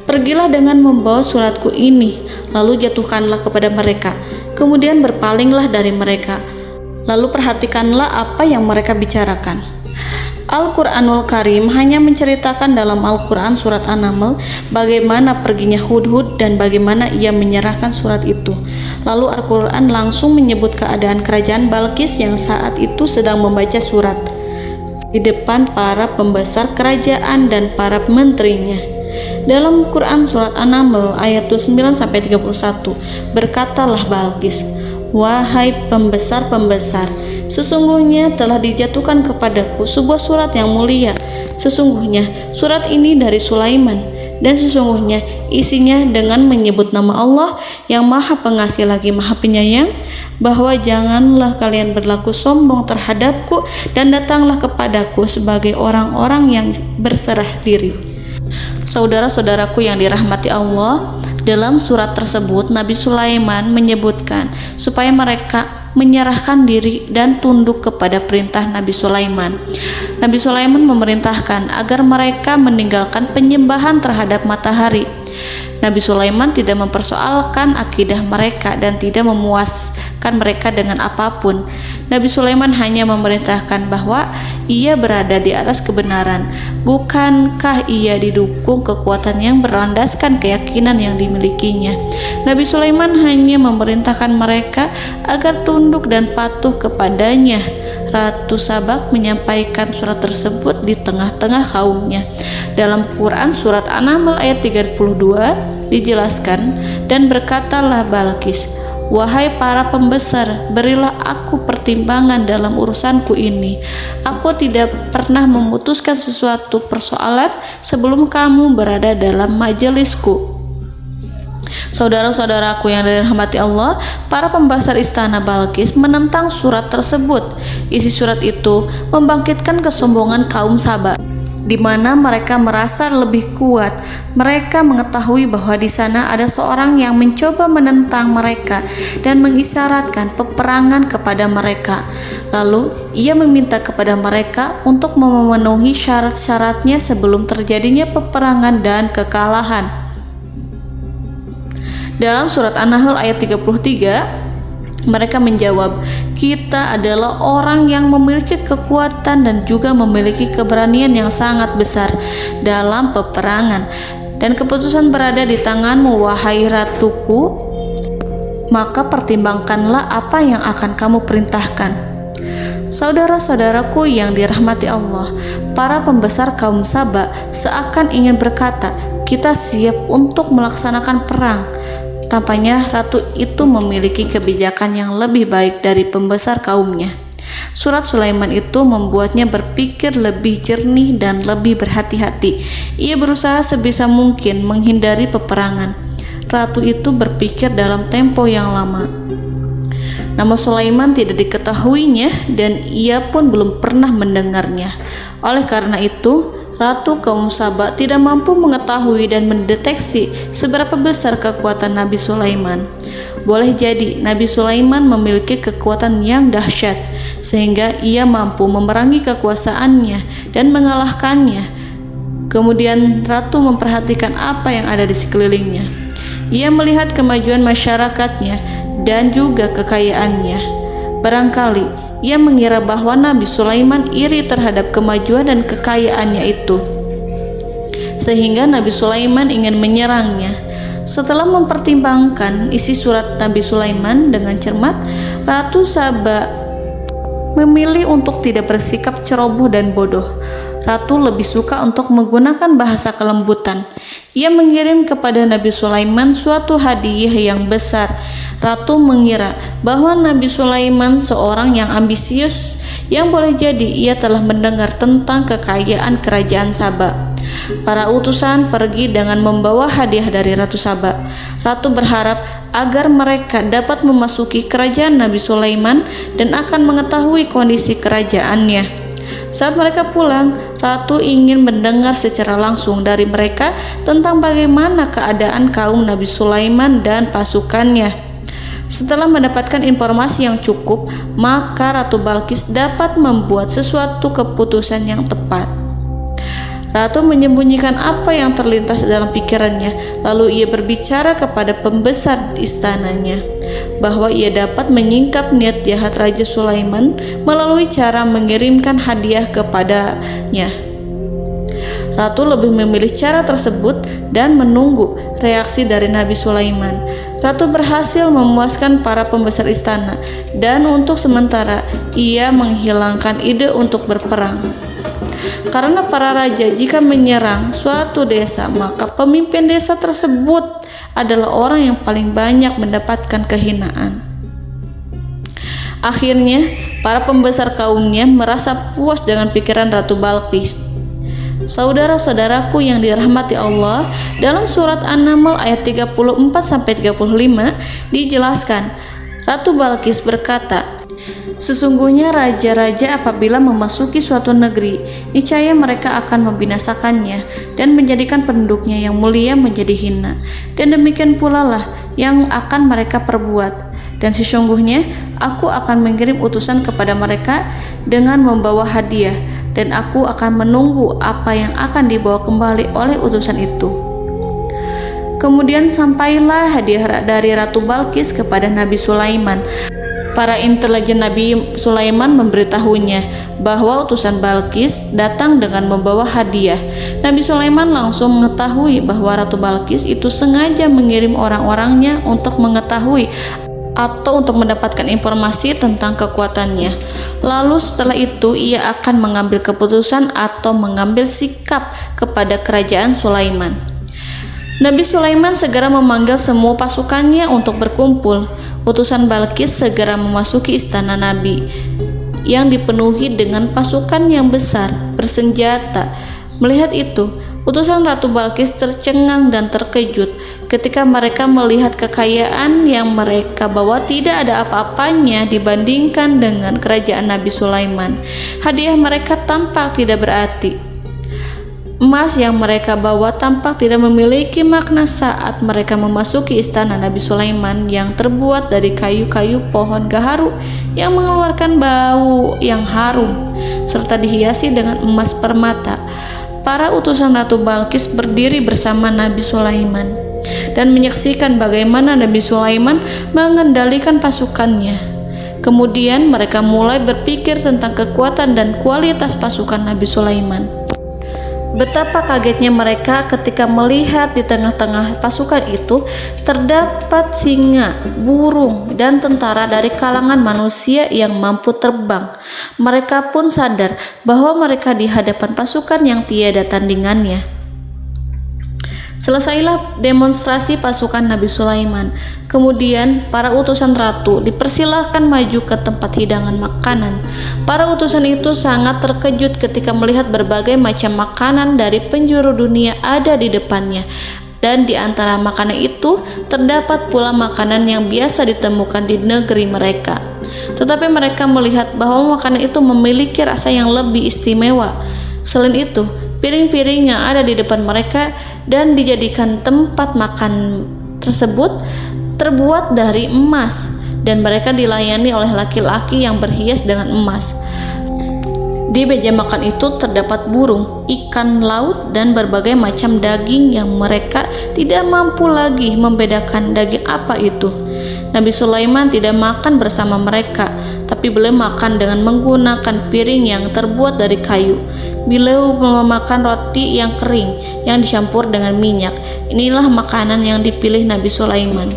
B: "Pergilah dengan membawa suratku ini, lalu jatuhkanlah kepada mereka, kemudian berpalinglah dari mereka, lalu perhatikanlah apa yang mereka bicarakan." Al-Quranul Karim hanya menceritakan dalam Al-Quran surat An-Naml bagaimana perginya Hudhud dan bagaimana ia menyerahkan surat itu. Lalu Al-Quran langsung menyebut keadaan kerajaan Balqis yang saat itu sedang membaca surat di depan para pembesar kerajaan dan para menterinya. Dalam Quran surat An-Naml ayat 29-31, berkatalah Balqis, "Wahai pembesar-pembesar, sesungguhnya telah dijatuhkan kepadaku sebuah surat yang mulia. Sesungguhnya surat ini dari Sulaiman, dan sesungguhnya isinya dengan menyebut nama Allah yang Maha Pengasih lagi Maha Penyayang, bahwa janganlah kalian berlaku sombong terhadapku dan datanglah kepadaku sebagai orang-orang yang berserah diri." Saudara-saudaraku yang dirahmati Allah, dalam surat tersebut Nabi Sulaiman menyebutkan supaya mereka menyerahkan diri dan tunduk kepada perintah Nabi Sulaiman. Nabi Sulaiman memerintahkan agar mereka meninggalkan penyembahan terhadap matahari. Nabi Sulaiman tidak mempersoalkan akidah mereka dan tidak memuaskan mereka dengan apapun. Nabi Sulaiman hanya memerintahkan bahwa ia berada di atas kebenaran. Bukankah ia didukung kekuatan yang berlandaskan keyakinan yang dimilikinya? Nabi Sulaiman hanya memerintahkan mereka agar tunduk dan patuh kepadanya. Ratu Sabak menyampaikan surat tersebut di tengah-tengah kaumnya. Dalam Quran surat An-Naml ayat 32 dijelaskan, "Dan berkatalah Balqis, wahai para pembesar, berilah aku pertimbangan dalam urusanku ini. Aku tidak pernah memutuskan sesuatu persoalan sebelum kamu berada dalam majelisku." Saudara-saudaraku yang dirahmati Allah, para pembesar istana Balqis menentang surat tersebut. Isi surat itu membangkitkan kesombongan kaum Saba, di mana mereka merasa lebih kuat. Mereka mengetahui bahwa di sana ada seorang yang mencoba menentang mereka dan mengisyaratkan peperangan kepada mereka. Lalu ia meminta kepada mereka untuk memenuhi syarat-syaratnya sebelum terjadinya peperangan dan kekalahan. Dalam surat An-Nahl ayat 33, mereka menjawab, "Kita adalah orang yang memiliki kekuatan dan juga memiliki keberanian yang sangat besar dalam peperangan, dan keputusan berada di tanganmu, wahai ratuku. Maka pertimbangkanlah apa yang akan kamu perintahkan." Saudara-saudaraku yang dirahmati Allah, para pembesar kaum Saba seakan ingin berkata, "Kita siap untuk melaksanakan perang." Tampaknya ratu itu memiliki kebijakan yang lebih baik dari pembesar kaumnya. Surat Sulaiman itu membuatnya berpikir lebih jernih dan lebih berhati-hati. Ia berusaha sebisa mungkin menghindari peperangan. ratu itu berpikir dalam tempo yang lama. Nama Sulaiman tidak diketahuinya dan ia pun belum pernah mendengarnya. Oleh karena itu, Ratu kaum Saba tidak mampu mengetahui dan mendeteksi seberapa besar kekuatan Nabi Sulaiman. Boleh jadi Nabi Sulaiman memiliki kekuatan yang dahsyat, sehingga ia mampu memerangi kekuasaannya dan mengalahkannya. Kemudian Ratu memperhatikan apa yang ada di sekelilingnya. Ia melihat kemajuan masyarakatnya dan juga kekayaannya. Barangkali ia mengira bahwa Nabi Sulaiman iri terhadap kemajuan dan kekayaannya itu, sehingga Nabi Sulaiman ingin menyerangnya. Setelah mempertimbangkan isi surat Nabi Sulaiman dengan cermat, Ratu Saba memilih untuk tidak bersikap ceroboh dan bodoh. Ratu lebih suka untuk menggunakan bahasa kelembutan. Ia mengirim kepada Nabi Sulaiman suatu hadiah yang besar. Ratu mengira bahwa Nabi Sulaiman seorang yang ambisius, yang boleh jadi ia telah mendengar tentang kekayaan kerajaan Saba. Para utusan pergi dengan membawa hadiah dari Ratu Saba. Ratu berharap agar mereka dapat memasuki kerajaan Nabi Sulaiman dan akan mengetahui kondisi kerajaannya. Saat mereka pulang, Ratu ingin mendengar secara langsung dari mereka tentang bagaimana keadaan kaum Nabi Sulaiman dan pasukannya. Setelah mendapatkan informasi yang cukup, maka Ratu Balqis dapat membuat sesuatu keputusan yang tepat. Ratu menyembunyikan apa yang terlintas dalam pikirannya, lalu ia berbicara kepada pembesar istananya bahwa ia dapat menyingkap niat jahat Raja Sulaiman melalui cara mengirimkan hadiah kepadanya. Ratu lebih memilih cara tersebut dan menunggu reaksi dari Nabi Sulaiman. Ratu berhasil memuaskan para pembesar istana dan untuk sementara ia menghilangkan ide untuk berperang. Karena para raja jika menyerang suatu desa, maka pemimpin desa tersebut adalah orang yang paling banyak mendapatkan kehinaan. Akhirnya, para pembesar kaumnya merasa puas dengan pikiran Ratu Balqis. Saudara-saudaraku yang dirahmati Allah, dalam surat An-Naml ayat 34-35 dijelaskan, Ratu Balqis berkata, "Sesungguhnya raja-raja apabila memasuki suatu negeri, niscaya mereka akan membinasakannya dan menjadikan penduduknya yang mulia menjadi hina. Dan demikian pula lah yang akan mereka perbuat. Dan sesungguhnya aku akan mengirim utusan kepada mereka dengan membawa hadiah, dan aku akan menunggu apa yang akan dibawa kembali oleh utusan itu." Kemudian sampailah hadiah dari Ratu Balqis kepada Nabi Sulaiman. Para intelijen Nabi Sulaiman memberitahunya bahwa utusan Balqis datang dengan membawa hadiah. Nabi Sulaiman langsung mengetahui bahwa Ratu Balqis itu sengaja mengirim orang-orangnya untuk mengetahui atau untuk mendapatkan informasi tentang kekuatannya. Lalu setelah itu ia akan mengambil keputusan atau mengambil sikap kepada kerajaan Sulaiman. Nabi Sulaiman segera memanggil semua pasukannya untuk berkumpul. Utusan Balqis segera memasuki istana Nabi yang dipenuhi dengan pasukan yang besar bersenjata. Melihat itu, utusan Ratu Balqis tercengang dan terkejut ketika mereka melihat kekayaan yang mereka bawa tidak ada apa-apanya dibandingkan dengan kerajaan Nabi Sulaiman. Hadiah mereka tampak tidak berarti. Emas yang mereka bawa tampak tidak memiliki makna saat mereka memasuki istana Nabi Sulaiman yang terbuat dari kayu-kayu pohon gaharu yang mengeluarkan bau yang harum serta dihiasi dengan emas permata. Para utusan Ratu Balqis berdiri bersama Nabi Sulaiman dan menyaksikan bagaimana Nabi Sulaiman mengendalikan pasukannya. Kemudian mereka mulai berpikir tentang kekuatan dan kualitas pasukan Nabi Sulaiman. Betapa kagetnya mereka ketika melihat di tengah-tengah pasukan itu terdapat singa, burung, dan tentara dari kalangan manusia yang mampu terbang. Mereka pun sadar bahwa mereka di hadapan pasukan yang tiada tandingannya. Selesailah demonstrasi pasukan Nabi Sulaiman. Kemudian para utusan ratu dipersilahkan maju ke tempat hidangan makanan. Para utusan itu sangat terkejut ketika melihat berbagai macam makanan dari penjuru dunia ada di depannya. dan di antara makanan itu terdapat pula makanan yang biasa ditemukan di negeri mereka. Tetapi mereka melihat bahwa makanan itu memiliki rasa yang lebih istimewa. Selain itu, piring-piring yang ada di depan mereka dan dijadikan tempat makan tersebut terbuat dari emas, dan mereka dilayani oleh laki-laki yang berhias dengan emas. Di meja makan itu terdapat burung, ikan laut, dan berbagai macam daging yang mereka tidak mampu lagi membedakan daging apa itu. Nabi Sulaiman tidak makan bersama mereka, tapi beliau makan dengan menggunakan piring yang terbuat dari kayu. Beliau memakan roti yang kering yang dicampur dengan minyak. Inilah makanan yang dipilih Nabi Sulaiman.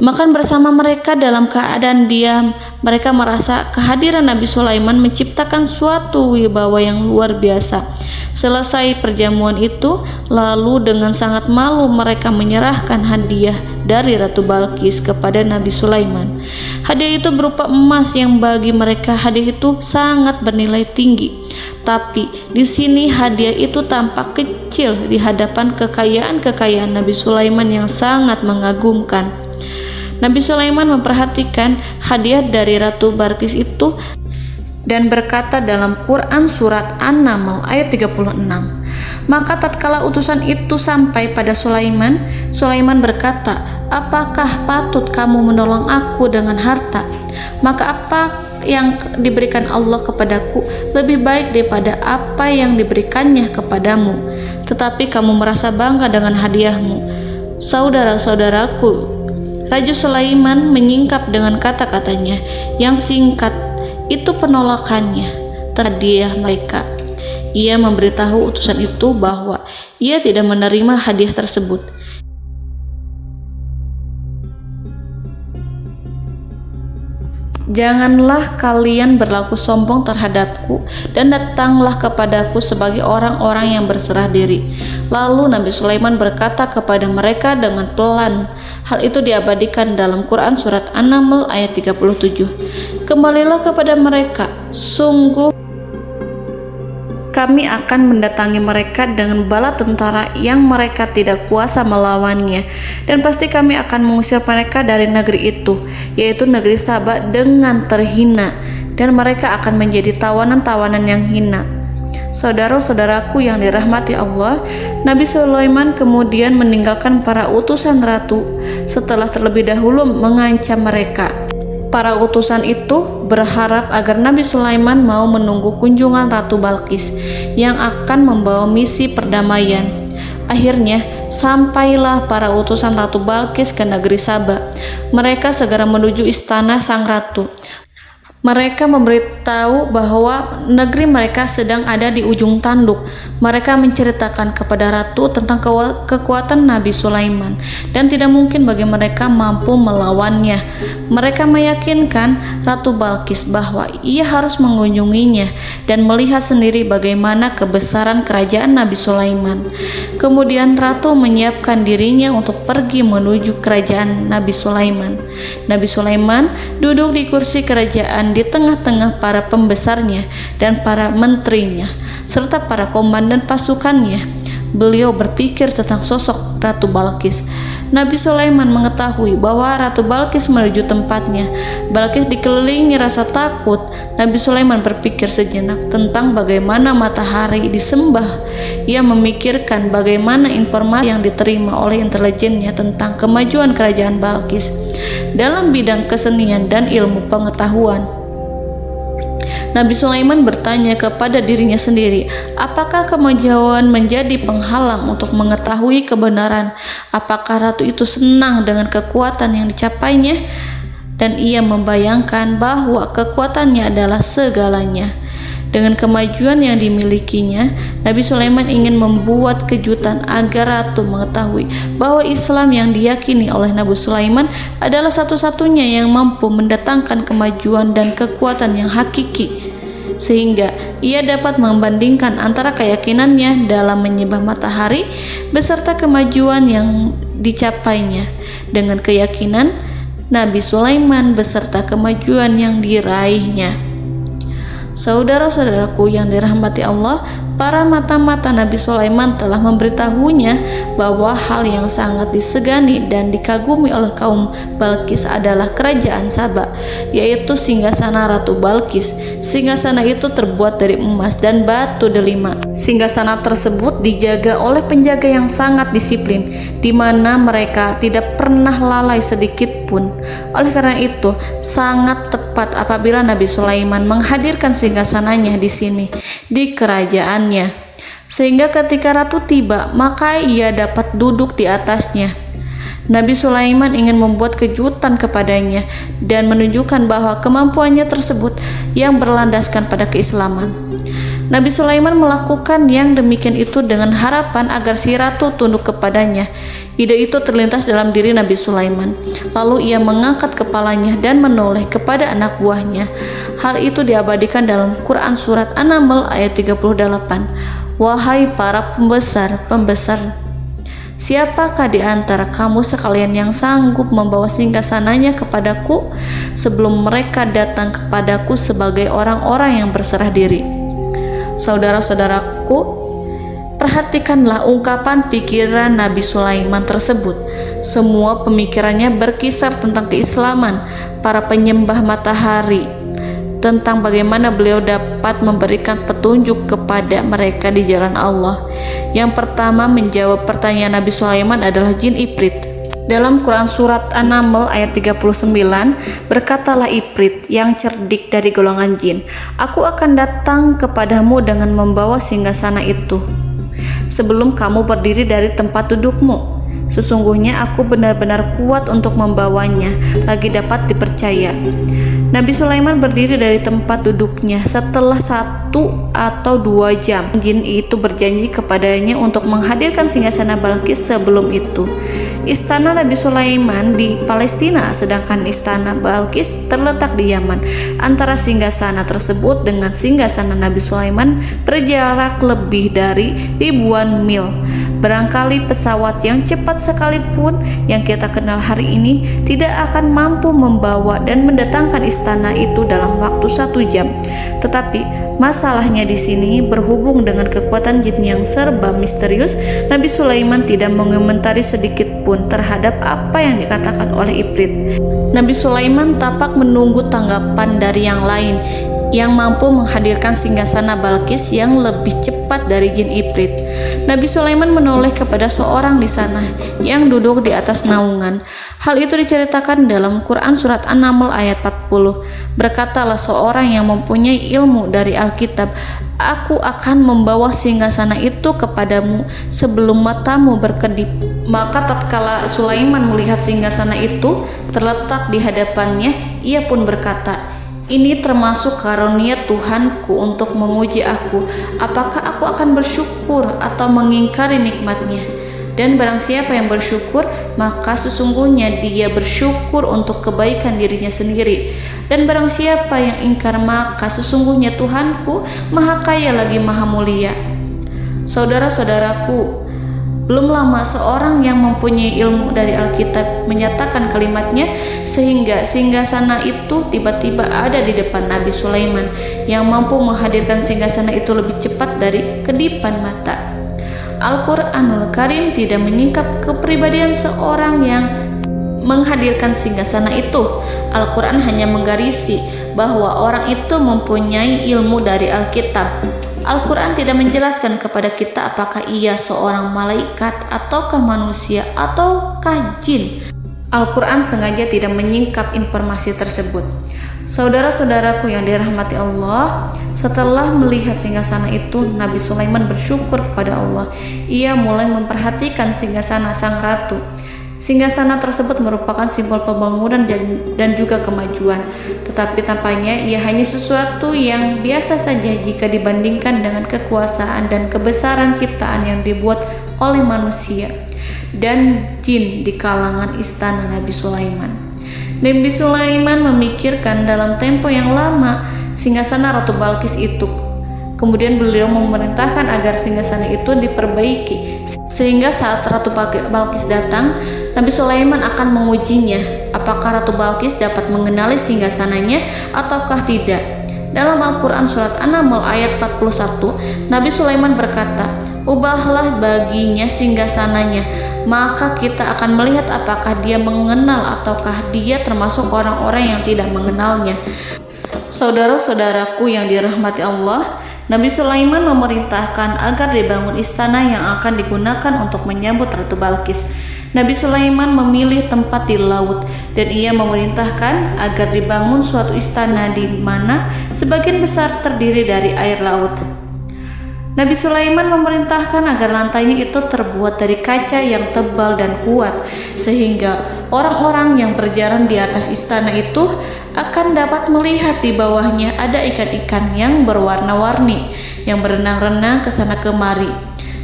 B: Makan bersama mereka dalam keadaan diam, mereka merasa kehadiran Nabi Sulaiman menciptakan suatu wibawa yang luar biasa. Selesai perjamuan itu, lalu dengan sangat malu mereka menyerahkan hadiah dari Ratu Balqis kepada Nabi Sulaiman. Hadiah itu berupa emas yang bagi mereka hadiah itu sangat bernilai tinggi. Tapi di sini hadiah itu tampak kecil di hadapan kekayaan-kekayaan Nabi Sulaiman yang sangat mengagumkan. Nabi Sulaiman memperhatikan hadiah dari Ratu Balqis itu dan berkata dalam Quran surat An-Naml ayat 36. Maka tatkala utusan itu sampai pada Sulaiman, Sulaiman berkata, "Apakah patut kamu menolong aku dengan harta? Maka apa yang diberikan Allah kepadaku lebih baik daripada apa yang diberikannya kepadamu. Tetapi kamu merasa bangga dengan hadiahmu." Saudara-saudaraku, Raja Sulaiman menyingkap dengan kata-katanya yang singkat. Itu penolakannya terhadap hadiah mereka. Ia memberitahu utusan itu bahwa ia tidak menerima hadiah tersebut. Janganlah kalian berlaku sombong terhadapku dan datanglah kepadaku sebagai orang-orang yang berserah diri. Lalu Nabi Sulaiman berkata kepada mereka dengan pelan. Hal itu diabadikan dalam Quran surat An-Naml ayat 37. Kembalilah kepada mereka, sungguh kami akan mendatangi mereka dengan bala tentara yang mereka tidak kuasa melawannya, dan pasti kami akan mengusir mereka dari negeri itu, yaitu negeri Saba, dengan terhina, dan mereka akan menjadi tawanan-tawanan yang hina. Saudara-saudaraku yang dirahmati Allah, Nabi Sulaiman kemudian meninggalkan para utusan ratu setelah terlebih dahulu mengancam mereka. Para utusan itu berharap agar Nabi Sulaiman mau menunggu kunjungan Ratu Balqis yang akan membawa misi perdamaian. Akhirnya sampailah para utusan Ratu Balqis ke negeri Saba. Mereka segera menuju istana sang ratu. Mereka memberitahu bahwa negeri mereka sedang ada di ujung tanduk. Mereka menceritakan kepada ratu tentang kekuatan Nabi Sulaiman dan tidak mungkin bagi mereka mampu melawannya. Mereka meyakinkan Ratu Balqis bahwa ia harus mengunjunginya dan melihat sendiri bagaimana kebesaran kerajaan Nabi Sulaiman. Kemudian ratu menyiapkan dirinya untuk pergi menuju kerajaan Nabi Sulaiman. Nabi Sulaiman duduk di kursi kerajaan di tengah-tengah para pembesarnya dan para menterinya serta para komandan pasukannya. Beliau berpikir tentang sosok Ratu Balqis. Nabi Sulaiman mengetahui bahwa Ratu Balqis menuju tempatnya. Balqis dikelilingi rasa takut. Nabi Sulaiman berpikir sejenak tentang bagaimana matahari disembah. Ia memikirkan bagaimana informasi yang diterima oleh intelijennya tentang kemajuan kerajaan Balqis dalam bidang kesenian dan ilmu pengetahuan. Nabi Sulaiman bertanya kepada dirinya sendiri, apakah kemajuan menjadi penghalang untuk mengetahui kebenaran? Apakah ratu itu senang dengan kekuatan yang dicapainya? Dan ia membayangkan bahwa kekuatannya adalah segalanya. Dengan kemajuan yang dimilikinya, Nabi Sulaiman ingin membuat kejutan agar ratu mengetahui bahwa Islam yang diyakini oleh Nabi Sulaiman adalah satu-satunya yang mampu mendatangkan kemajuan dan kekuatan yang hakiki, sehingga ia dapat membandingkan antara keyakinannya dalam menyembah matahari beserta kemajuan yang dicapainya dengan keyakinan Nabi Sulaiman beserta kemajuan yang diraihnya. Saudara-saudaraku yang dirahmati Allah, para mata-mata Nabi Sulaiman telah memberitahunya bahwa hal yang sangat disegani dan dikagumi oleh kaum Balkis adalah kerajaan Saba, yaitu singgasana Ratu Balkis. Singgasana itu terbuat dari emas dan batu delima. Singgasana tersebut dijaga oleh penjaga yang sangat disiplin, di mana mereka tidak pernah lalai sedikit pun. Oleh karena itu, sangat tepat apabila Nabi Sulaiman menghadirkan singgasananya di sini, di kerajaannya, sehingga ketika ratu tiba, maka ia dapat duduk di atasnya. Nabi Sulaiman ingin membuat kejutan kepadanya dan menunjukkan bahwa kemampuannya tersebut yang berlandaskan pada keislaman. Nabi Sulaiman melakukan yang demikian itu dengan harapan agar si ratu tunduk kepadanya. Ide itu terlintas dalam diri Nabi Sulaiman. Lalu ia mengangkat kepalanya dan menoleh kepada anak buahnya. Hal itu diabadikan dalam Quran Surat An-Naml ayat 38. Wahai para pembesar, siapakah di antara kamu sekalian yang sanggup membawa singgasananya kepadaku sebelum mereka datang kepadaku sebagai orang-orang yang berserah diri? Saudara-saudaraku, perhatikanlah ungkapan pikiran Nabi Sulaiman tersebut. Semua pemikirannya berkisar tentang keislaman para penyembah matahari, tentang bagaimana beliau dapat memberikan petunjuk kepada mereka di jalan Allah. Yang pertama menjawab pertanyaan Nabi Sulaiman adalah jin Ifrit. Dalam Quran Surat An-Naml ayat 39, berkatalah Ifrit yang cerdik dari golongan jin, aku akan datang kepadamu dengan membawa singgasana itu sebelum kamu berdiri dari tempat dudukmu. Sesungguhnya aku benar-benar kuat untuk membawanya, lagi dapat dipercaya. Nabi Sulaiman berdiri dari tempat duduknya setelah 1 atau 2 jam. Jin itu berjanji kepadanya untuk menghadirkan singgasana Balkis sebelum itu. Istana Nabi Sulaiman di Palestina, sedangkan istana Balkis terletak di Yaman. Antara singgasana tersebut dengan singgasana Nabi Sulaiman berjarak lebih dari ribuan mil. Barangkali pesawat yang cepat sekalipun yang kita kenal hari ini tidak akan mampu membawa dan mendatangkan istana itu dalam waktu 1 jam. Tetapi masalahnya di sini berhubung dengan kekuatan jin yang serba misterius, Nabi Sulaiman tidak mengomentari sedikit pun terhadap apa yang dikatakan oleh Ifrit. Nabi Sulaiman tapak menunggu tanggapan dari yang lain yang mampu menghadirkan singgasana Balkis yang lebih cepat dari jin Ifrit. Nabi Sulaiman menoleh kepada seorang di sana yang duduk di atas naungan. Hal itu diceritakan dalam Quran Surat An-Naml ayat 40. Berkatalah seorang yang mempunyai ilmu dari Alkitab, aku akan membawa singgasana itu kepadamu sebelum matamu berkedip. Maka tatkala Sulaiman melihat singgasana itu terletak di hadapannya, ia pun berkata, ini termasuk karunia Tuhanku untuk memuji aku. Apakah aku akan bersyukur atau mengingkari nikmatnya? Dan barang siapa yang bersyukur, maka sesungguhnya dia bersyukur untuk kebaikan dirinya sendiri. Dan barang siapa yang ingkar, maka sesungguhnya Tuhanku maha kaya lagi maha mulia. Saudara-saudaraku, belum lama seorang yang mempunyai ilmu dari Alkitab menyatakan kalimatnya, sehingga singgasana itu tiba-tiba ada di depan Nabi Sulaiman yang mampu menghadirkan singgasana itu lebih cepat dari kedipan mata. Al-Quranul Karim tidak menyingkap kepribadian seorang yang menghadirkan singgasana itu. Al-Quran hanya menggarisi bahwa orang itu mempunyai ilmu dari Alkitab. Al-Quran tidak menjelaskan kepada kita apakah ia seorang malaikat ataukah manusia ataukah jin. Al-Quran sengaja tidak menyingkap informasi tersebut. Saudara-saudaraku yang dirahmati Allah, setelah melihat singgasana itu, Nabi Sulaiman bersyukur kepada Allah. Ia mulai memperhatikan singgasana sang ratu. Singgasana tersebut merupakan simbol pembangunan dan juga kemajuan, tetapi tampaknya ia hanya sesuatu yang biasa saja jika dibandingkan dengan kekuasaan dan kebesaran ciptaan yang dibuat oleh manusia dan jin di kalangan istana Nabi Sulaiman. Nabi Sulaiman memikirkan dalam tempo yang lama singgasana Ratu Balkis itu. Kemudian beliau memerintahkan agar singgasana itu diperbaiki, sehingga saat Ratu Balkis datang, Nabi Sulaiman akan mengujinya apakah Ratu Balkis dapat mengenali singgasananya ataukah tidak. Dalam Al-Quran surat An-Naml ayat 41, Nabi Sulaiman berkata, "Ubahlah baginya singgasananya, maka kita akan melihat apakah dia mengenal ataukah dia termasuk orang-orang yang tidak mengenalnya." Saudara-saudaraku yang dirahmati Allah, Nabi Sulaiman memerintahkan agar dibangun istana yang akan digunakan untuk menyambut Ratu Balqis. Nabi Sulaiman memilih tempat di laut dan ia memerintahkan agar dibangun suatu istana di mana sebagian besar terdiri dari air laut. Nabi Sulaiman memerintahkan agar lantainya itu terbuat dari kaca yang tebal dan kuat sehingga orang-orang yang berjalan di atas istana itu akan dapat melihat di bawahnya ada ikan-ikan yang berwarna-warni yang berenang-renang ke sana kemari,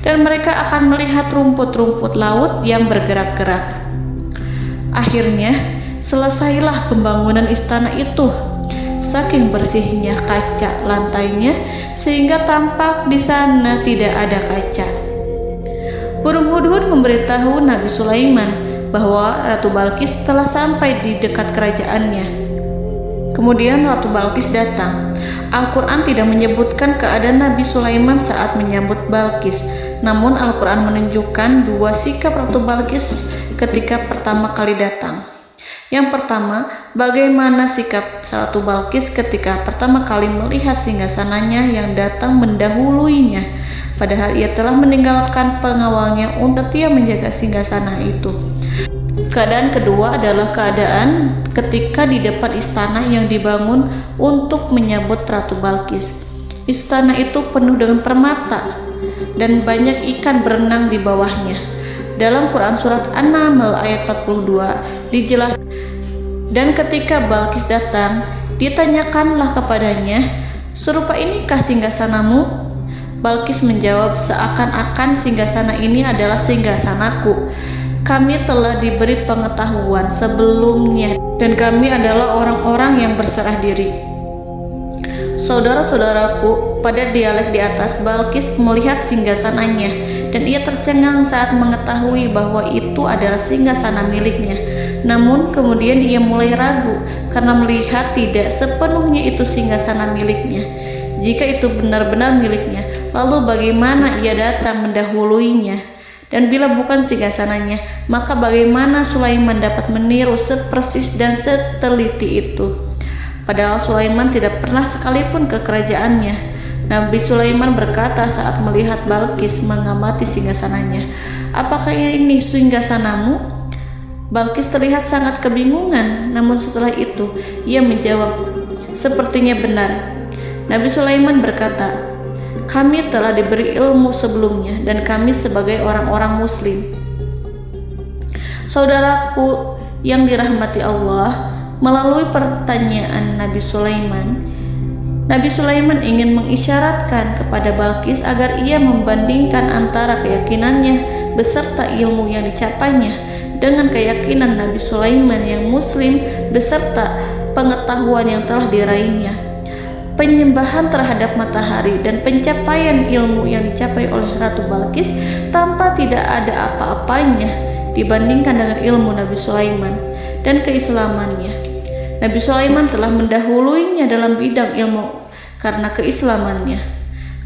B: dan mereka akan melihat rumput-rumput laut yang bergerak-gerak. Akhirnya selesailah pembangunan istana itu. Saking bersihnya kaca lantainya sehingga tampak di sana tidak ada kaca. Burung hudhud memberitahu Nabi Sulaiman bahwa Ratu Balqis telah sampai di dekat kerajaannya. Kemudian Ratu Balqis datang. Al-Quran tidak menyebutkan keadaan Nabi Sulaiman saat menyambut Balqis, namun Al-Quran menunjukkan dua sikap Ratu Balqis ketika pertama kali datang. Yang pertama, bagaimana sikap Ratu Balqis ketika pertama kali melihat singgasananya yang datang mendahuluinya, padahal ia telah meninggalkan pengawalnya untuk setia menjaga singgasana itu. Keadaan kedua adalah keadaan ketika di depan istana yang dibangun untuk menyambut Ratu Balqis. Istana itu penuh dengan permata dan banyak ikan berenang di bawahnya. Dalam Quran surat An-Naml ayat 42 dijelaskan, dan ketika Balqis datang, ditanyakanlah kepadanya, "Serupa inikah singgasanamu?" Balqis menjawab, "Seakan-akan singgasana ini adalah singgasanaku. Kami telah diberi pengetahuan sebelumnya dan kami adalah orang-orang yang berserah diri." Saudara-saudaraku, pada dialek di atas, Balqis melihat singgasananya dan ia tercengang saat mengetahui bahwa itu adalah singgasana miliknya. Namun kemudian ia mulai ragu karena melihat tidak sepenuhnya itu singgasana miliknya. Jika itu benar-benar miliknya, lalu bagaimana ia datang mendahuluinya? Dan bila bukan singgasananya, maka bagaimana Sulaiman dapat meniru sepersis dan seteliti itu? Padahal Sulaiman tidak pernah sekalipun ke kerajaannya. Nabi Sulaiman berkata saat melihat Balqis mengamati singgasananya, "Apakah ini singgasanamu?" Balqis terlihat sangat kebingungan, namun setelah itu ia menjawab, "Sepertinya benar." Nabi Sulaiman berkata, "Kami telah diberi ilmu sebelumnya dan kami sebagai orang-orang muslim." Saudaraku yang dirahmati Allah, melalui pertanyaan Nabi Sulaiman ingin mengisyaratkan kepada Balqis agar ia membandingkan antara keyakinannya beserta ilmu yang dicapainya dengan keyakinan Nabi Sulaiman yang muslim beserta pengetahuan yang telah diraihnya. Penyembahan terhadap matahari dan pencapaian ilmu yang dicapai oleh Ratu Balqis tanpa tidak ada apa-apanya dibandingkan dengan ilmu Nabi Sulaiman dan keislamannya. Nabi Sulaiman telah mendahuluinya dalam bidang ilmu karena keislamannya.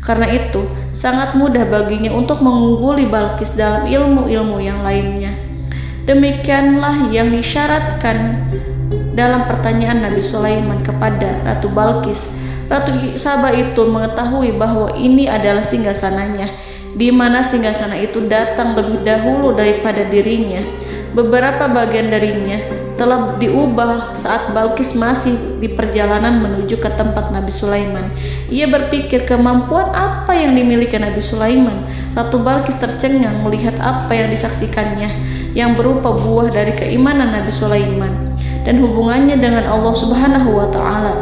B: Karena itu, sangat mudah baginya untuk mengungguli Balqis dalam ilmu-ilmu yang lainnya. Demikianlah yang disyaratkan dalam pertanyaan Nabi Sulaiman kepada Ratu Balqis. Ratu Saba itu mengetahui bahwa ini adalah singgasananya, di mana singgasana itu datang lebih dahulu daripada dirinya. Beberapa bagian darinya telah diubah saat Balqis masih di perjalanan menuju ke tempat Nabi Sulaiman. Ia berpikir kemampuan apa yang dimiliki Nabi Sulaiman. Ratu Balqis tercengang melihat apa yang disaksikannya yang berupa buah dari keimanan Nabi Sulaiman dan hubungannya dengan Allah Subhanahu wa Ta'ala.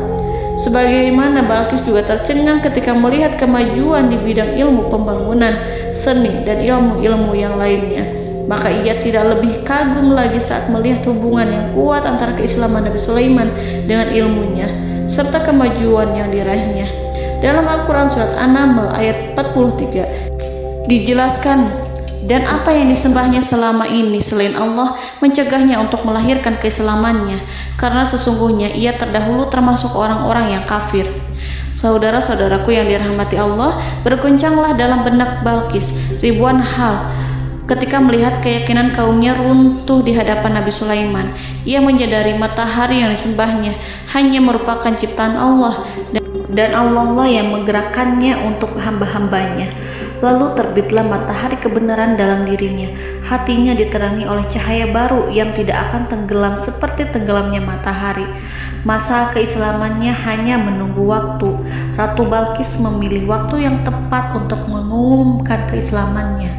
B: Sebagaimana Balqis juga tercengang ketika melihat kemajuan di bidang ilmu pembangunan, seni, dan ilmu-ilmu yang lainnya. Maka ia tidak lebih kagum lagi saat melihat hubungan yang kuat antara keislaman Nabi Sulaiman dengan ilmunya, serta kemajuan yang diraihnya. Dalam Al-Quran Surat An-Naml ayat 43 dijelaskan, dan apa yang disembahnya selama ini selain Allah mencegahnya untuk melahirkan keislamannya, karena sesungguhnya ia terdahulu termasuk orang-orang yang kafir. Saudara-saudaraku yang dirahmati Allah, berguncanglah dalam benak Balqis ribuan hal ketika melihat keyakinan kaumnya runtuh di hadapan Nabi Sulaiman. Ia menyadari matahari yang disembahnya hanya merupakan ciptaan Allah, dan Allah lah yang menggerakkannya untuk hamba-hambanya. Lalu terbitlah matahari kebenaran dalam dirinya. Hatinya diterangi oleh cahaya baru yang tidak akan tenggelam seperti tenggelamnya matahari. Masa keislamannya hanya menunggu waktu. Ratu Balqis memilih waktu yang tepat untuk mengumumkan keislamannya.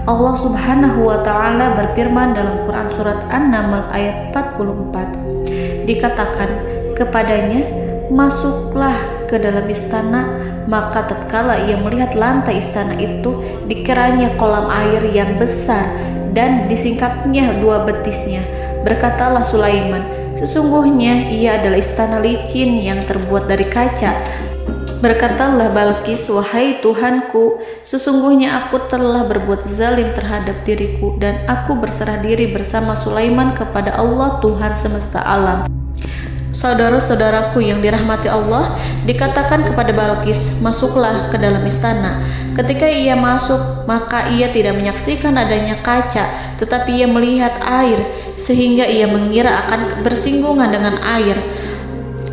B: Allah Subhanahu wa Ta'ala berfirman dalam Quran Surat An-Naml ayat 44. Dikatakan kepadanya, masuklah ke dalam istana. Maka tatkala ia melihat lantai istana itu, dikiranya kolam air yang besar dan disingkapnya dua betisnya. Berkatalah Sulaiman, sesungguhnya ia adalah istana licin yang terbuat dari kaca. Berkatalah Balqis, wahai Tuhanku, sesungguhnya aku telah berbuat zalim terhadap diriku, dan aku berserah diri bersama Sulaiman kepada Allah Tuhan semesta alam. Saudara-saudaraku yang dirahmati Allah, dikatakan kepada Balqis, masuklah ke dalam istana. Ketika ia masuk, maka ia tidak menyaksikan adanya kaca, tetapi ia melihat air, sehingga ia mengira akan bersinggungan dengan air.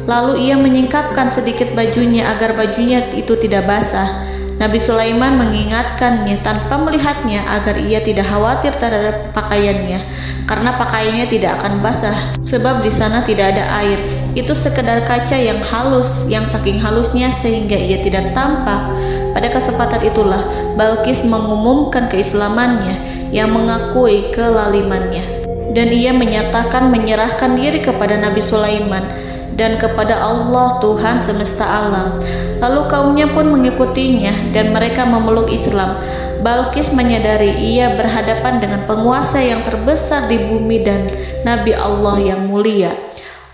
B: Lalu ia menyingkapkan sedikit bajunya agar bajunya itu tidak basah. Nabi Sulaiman mengingatkannya tanpa melihatnya agar ia tidak khawatir terhadap pakaiannya, karena pakaiannya tidak akan basah sebab di sana tidak ada air. Itu sekedar kaca yang halus, yang saking halusnya sehingga ia tidak tampak. Pada kesempatan itulah Balqis mengumumkan keislamannya yang mengakui kelalimannya, dan ia menyatakan menyerahkan diri kepada Nabi Sulaiman dan kepada Allah Tuhan semesta alam. Lalu kaumnya pun mengikutinya dan mereka memeluk Islam. Balqis menyadari ia berhadapan dengan penguasa yang terbesar di bumi dan Nabi Allah yang mulia.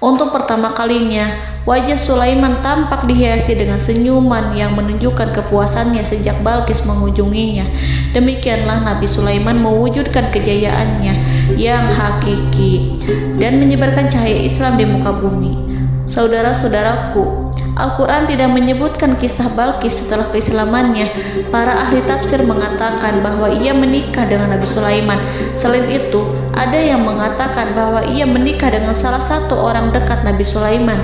B: Untuk pertama kalinya, wajah Sulaiman tampak dihiasi dengan senyuman yang menunjukkan kepuasannya sejak Balqis mengunjunginya. Demikianlah Nabi Sulaiman mewujudkan kejayaannya yang hakiki dan menyebarkan cahaya Islam di muka bumi. Saudara-saudaraku, Al-Quran tidak menyebutkan kisah Balqis setelah keislamannya. Para ahli tafsir mengatakan bahwa ia menikah dengan Nabi Sulaiman. Selain itu, ada yang mengatakan bahwa ia menikah dengan salah satu orang dekat Nabi Sulaiman.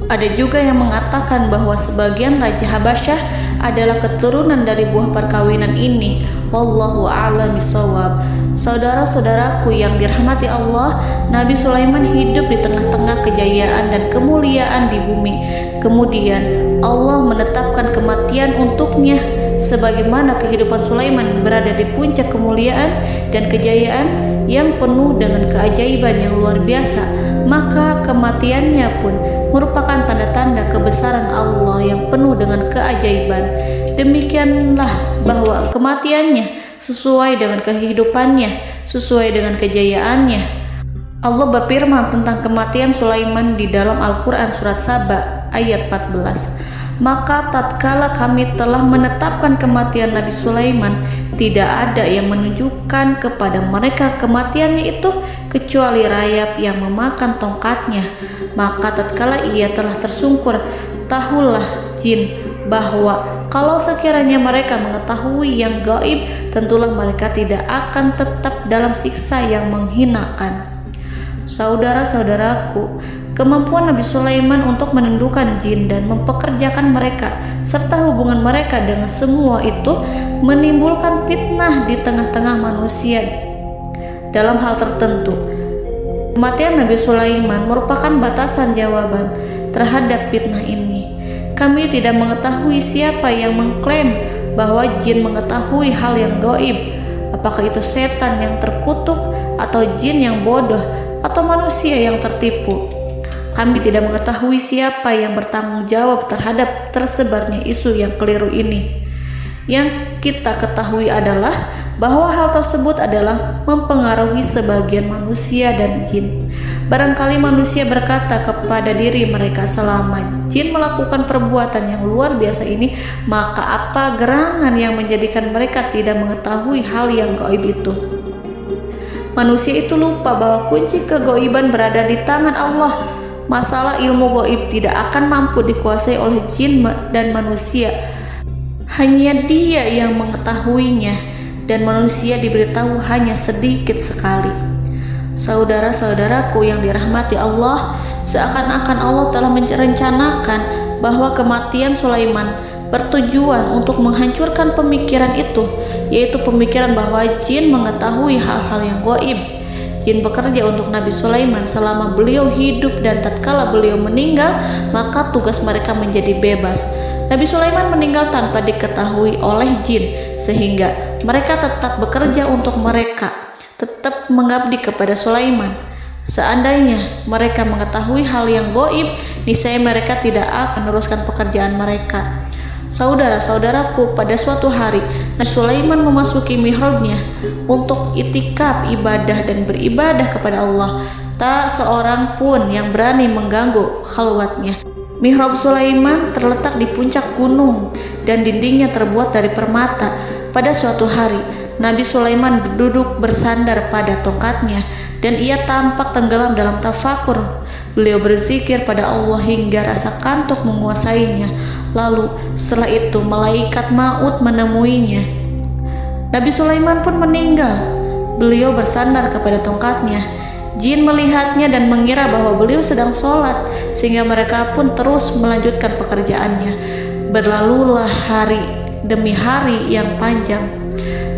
B: Ada juga yang mengatakan bahwa sebagian Raja Habasyah adalah keturunan dari buah perkawinan ini. Wallahu a'lam bishawab. Saudara-saudaraku yang dirahmati Allah, Nabi Sulaiman hidup di tengah-tengah kejayaan dan kemuliaan di bumi. Kemudian Allah menetapkan kematian untuknya, sebagaimana kehidupan Sulaiman berada di puncak kemuliaan dan kejayaan yang penuh dengan keajaiban yang luar biasa. Maka kematiannya pun merupakan tanda-tanda kebesaran Allah yang penuh dengan keajaiban. Demikianlah bahwa kematiannya sesuai dengan kehidupannya, sesuai dengan kejayaannya. Allah berfirman tentang kematian Sulaiman di dalam Al-Quran Surat Saba ayat 14. Maka tatkala kami telah menetapkan kematian Nabi Sulaiman, tidak ada yang menunjukkan kepada mereka kematiannya itu kecuali rayap yang memakan tongkatnya. Maka tatkala ia telah tersungkur, tahulah jin bahwa kalau sekiranya mereka mengetahui yang gaib, tentulah mereka tidak akan tetap dalam siksa yang menghinakan. Saudara-saudaraku, kemampuan Nabi Sulaiman untuk menundukkan jin dan mempekerjakan mereka serta hubungan mereka dengan semua itu menimbulkan fitnah di tengah-tengah manusia dalam hal tertentu. Kematian Nabi Sulaiman merupakan batasan jawaban terhadap fitnah ini. Kami tidak mengetahui siapa yang mengklaim bahwa jin mengetahui hal yang gaib. Apakah itu setan yang terkutuk, atau jin yang bodoh, atau manusia yang tertipu? Kami tidak mengetahui siapa yang bertanggung jawab terhadap tersebarnya isu yang keliru ini. Yang kita ketahui adalah bahwa hal tersebut adalah mempengaruhi sebagian manusia dan jin. Barangkali manusia berkata kepada diri mereka, selama jin melakukan perbuatan yang luar biasa ini, maka apa gerangan yang menjadikan mereka tidak mengetahui hal yang gaib itu? Manusia itu lupa bahwa kunci kegaiban berada di tangan Allah. masalah ilmu gaib tidak akan mampu dikuasai oleh jin dan manusia. Hanya Dia yang mengetahuinya, dan manusia diberitahu hanya sedikit sekali. Saudara-saudaraku yang dirahmati Allah, seakan-akan Allah telah merencanakan bahwa kematian Sulaiman bertujuan untuk menghancurkan pemikiran itu, yaitu pemikiran bahwa jin mengetahui hal-hal yang gaib. Jin bekerja untuk Nabi Sulaiman selama beliau hidup, dan tatkala beliau meninggal, maka tugas mereka menjadi bebas. Nabi Sulaiman meninggal tanpa diketahui oleh jin, sehingga mereka tetap bekerja untuk mereka, tetap mengabdi kepada Sulaiman. Seandainya mereka mengetahui hal yang gaib, niscaya mereka tidak akan meneruskan pekerjaan mereka. Saudara-saudaraku, pada suatu hari Nabi Sulaiman memasuki mihrabnya untuk itikaf ibadah dan beribadah kepada Allah. Tak seorang pun yang berani mengganggu khalwatnya. Mihrab Sulaiman terletak di puncak gunung dan dindingnya terbuat dari permata. Pada suatu hari, Nabi Sulaiman duduk bersandar pada tongkatnya dan ia tampak tenggelam dalam tafakur. Beliau berzikir pada Allah hingga rasa kantuk menguasainya. Lalu setelah itu malaikat maut menemuinya. Nabi Sulaiman pun meninggal. Beliau bersandar kepada tongkatnya. Jin melihatnya dan mengira bahwa beliau sedang sholat, sehingga mereka pun terus melanjutkan pekerjaannya. Berlalulah hari demi hari yang panjang.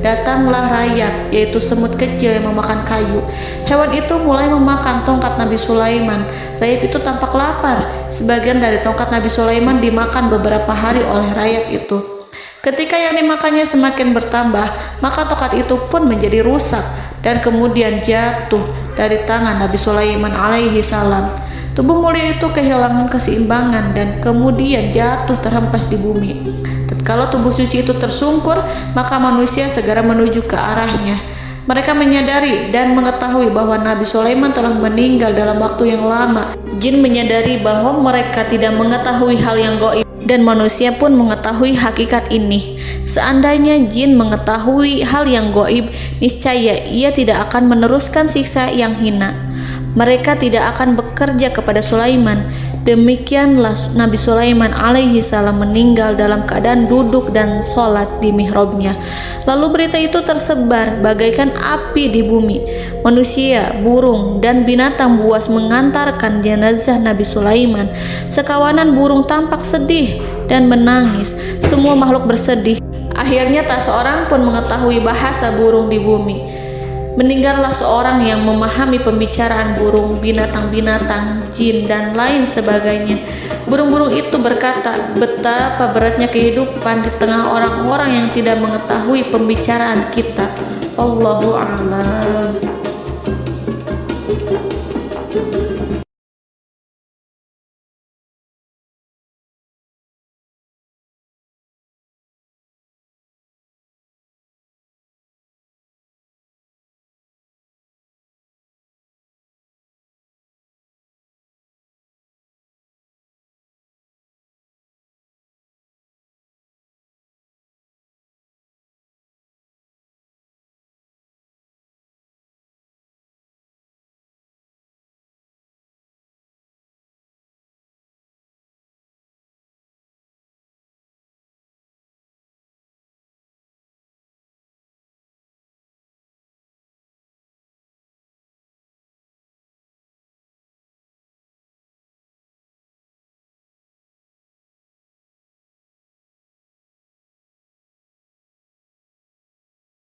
B: Datanglah rayap, yaitu semut kecil yang memakan kayu. Hewan itu mulai memakan tongkat Nabi Sulaiman. Rayap itu tampak lapar. Sebagian dari tongkat Nabi Sulaiman dimakan beberapa hari oleh rayap itu. Ketika yang dimakannya semakin bertambah, maka tongkat itu pun menjadi rusak dan kemudian jatuh dari tangan Nabi Sulaiman alaihi salam. Tubuh mulia itu kehilangan keseimbangan dan kemudian jatuh terhempas di bumi. Tatkala tubuh suci itu tersungkur, maka manusia segera menuju ke arahnya. Mereka menyadari dan mengetahui bahwa Nabi Sulaiman telah meninggal dalam waktu yang lama. Jin menyadari bahwa mereka tidak mengetahui hal yang gaib, dan manusia pun mengetahui hakikat ini. Seandainya jin mengetahui hal yang gaib, niscaya ia tidak akan meneruskan siksa yang hina. Mereka tidak akan bekerja kepada Sulaiman. Demikianlah Nabi Sulaiman alaihi salam meninggal dalam keadaan duduk dan sholat di mihrabnya. Lalu berita itu tersebar bagaikan api di bumi. Manusia, burung, dan binatang buas mengantarkan jenazah Nabi Sulaiman. Sekawanan burung tampak sedih dan menangis. Semua makhluk bersedih. Akhirnya tak seorang pun mengetahui bahasa burung di bumi. Meninggallah seorang yang memahami pembicaraan burung, binatang-binatang, jin, dan lain sebagainya. Burung-burung itu berkata, betapa beratnya kehidupan di tengah orang-orang yang tidak mengetahui pembicaraan kita. Allahu a'lam.